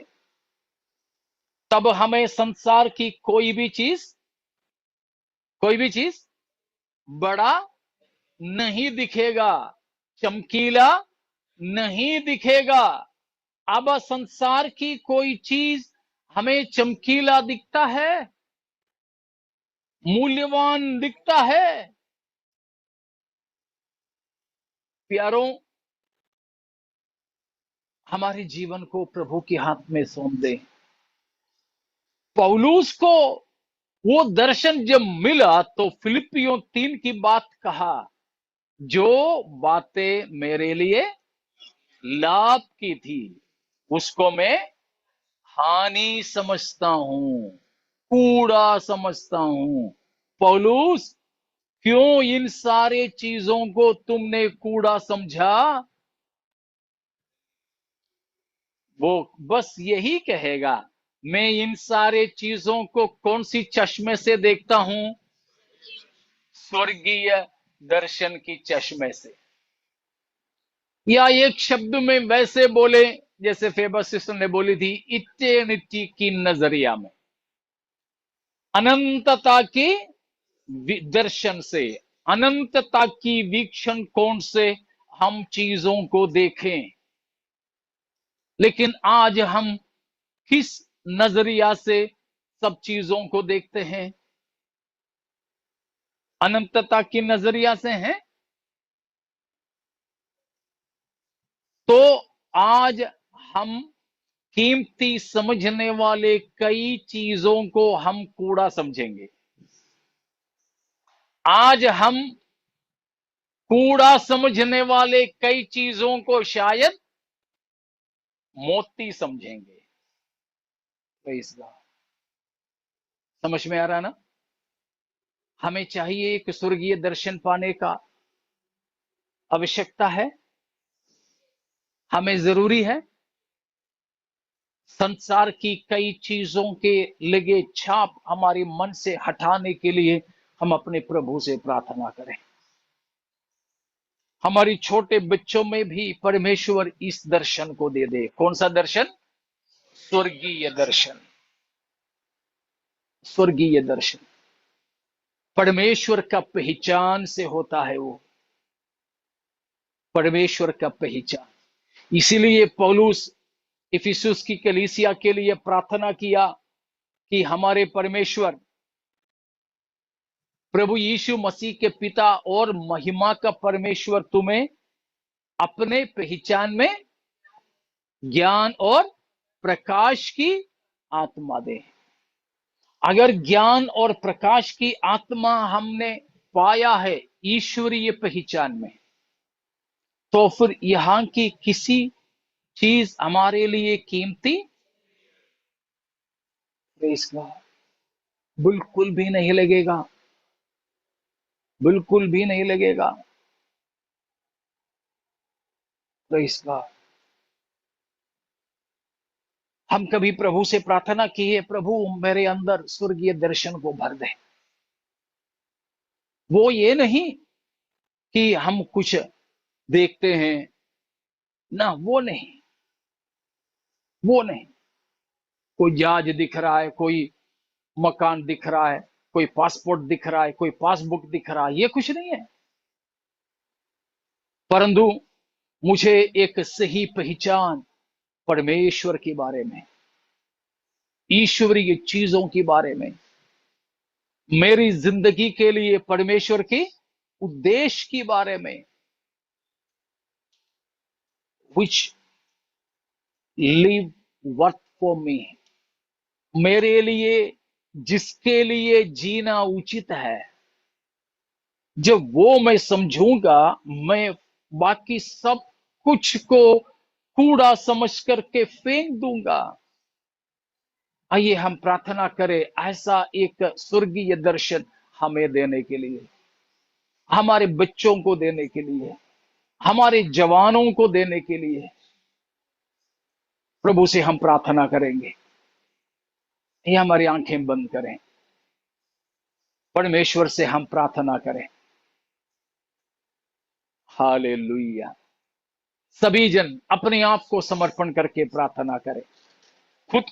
तब हमें संसार की कोई भी चीज बड़ा नहीं दिखेगा, चमकीला नहीं दिखेगा। अब संसार की कोई चीज हमें चमकीला दिखता है, मूल्यवान दिखता है? प्यारों, हमारे जीवन को प्रभु के हाथ में सौंप दें। पौलुस को वो दर्शन जब मिला तो फिलिपियों 3 की बात कहा, जो बातें मेरे लिए लाभ की थी उसको मैं हानि समझता हूं, कूड़ा समझता हूं। पौलुस, क्यों इन सारे चीजों को तुमने कूड़ा समझा? वो बस यही कहेगा, मैं इन सारे चीजों को कौन सी चश्मे से देखता हूं? स्वर्गीय दर्शन की चश्मे से। या एक शब्द में वैसे बोले जैसे फेबस सिस्टर ने बोली थी, इटर्निटी की नजरिया में, अनंतता की दर्शन से, अनंतता की वीक्षण कोण से हम चीजों को देखें। लेकिन आज हम किस नजरिया से सब चीजों को देखते हैं? अनंतता की नजरिया से हैं। तो आज हम कीमती समझने वाले कई चीजों को हम कूड़ा समझेंगे। आज हम कूड़ा समझने वाले कई चीजों को शायद मोती समझेंगे। Praise God। समझ में आ रहा ना? हमें चाहिए एक स्वर्गीय दर्शन पाने का आवश्यकता है, हमें जरूरी है। संसार की कई चीजों के लगे छाप हमारे मन से हटाने के लिए हम अपने प्रभु से प्रार्थना करें। हमारी छोटे बच्चों में भी परमेश्वर इस दर्शन को दे दे। कौन सा दर्शन? स्वर्गीय दर्शन। स्वर्गीय दर्शन परमेश्वर का पहचान से होता है। वो परमेश्वर का पहचान। इसीलिए पौलुस इफिसुस की कलीसिया के लिए प्रार्थना किया कि हमारे परमेश्वर प्रभु यीशु मसीह के पिता और महिमा का परमेश्वर तुम्हें अपने पहचान में ज्ञान और प्रकाश की आत्मा दे। अगर ज्ञान और प्रकाश की आत्मा हमने पाया है ईश्वरीय पहचान में, तो फिर यहां की किसी चीज हमारे लिए कीमती बिल्कुल भी नहीं लगेगा, बिल्कुल भी नहीं लगेगा। Praise God. हम कभी प्रभु से प्रार्थना की है, प्रभु मेरे अंदर स्वर्गीय दर्शन को भर दे। वो ये नहीं कि हम कुछ देखते हैं ना, वो नहीं, वो नहीं। कोई जहाज दिख रहा है, कोई मकान दिख रहा है, कोई पासपोर्ट दिख रहा है, कोई पासबुक दिख रहा है, ये कुछ नहीं है। परंतु मुझे एक सही पहचान परमेश्वर के बारे में, ईश्वरीय चीजों के बारे में, मेरी जिंदगी के लिए परमेश्वर के उद्देश्य के बारे में, which live worth for me, मेरे लिए जिसके लिए जीना उचित है, जब वो मैं समझूंगा, मैं बाकी सब कुछ को कूड़ा समझ करके फेंक दूंगा। आइए हम प्रार्थना करें ऐसा एक स्वर्गीय दर्शन हमें देने के लिए, हमारे बच्चों को देने के लिए, हमारे जवानों को देने के लिए। प्रभु से हम प्रार्थना करेंगे। ये हमारी आंखें बंद करें, परमेश्वर से हम प्रार्थना करें। हालेलुया। सभी जन अपने आप को समर्पण करके प्रार्थना करें।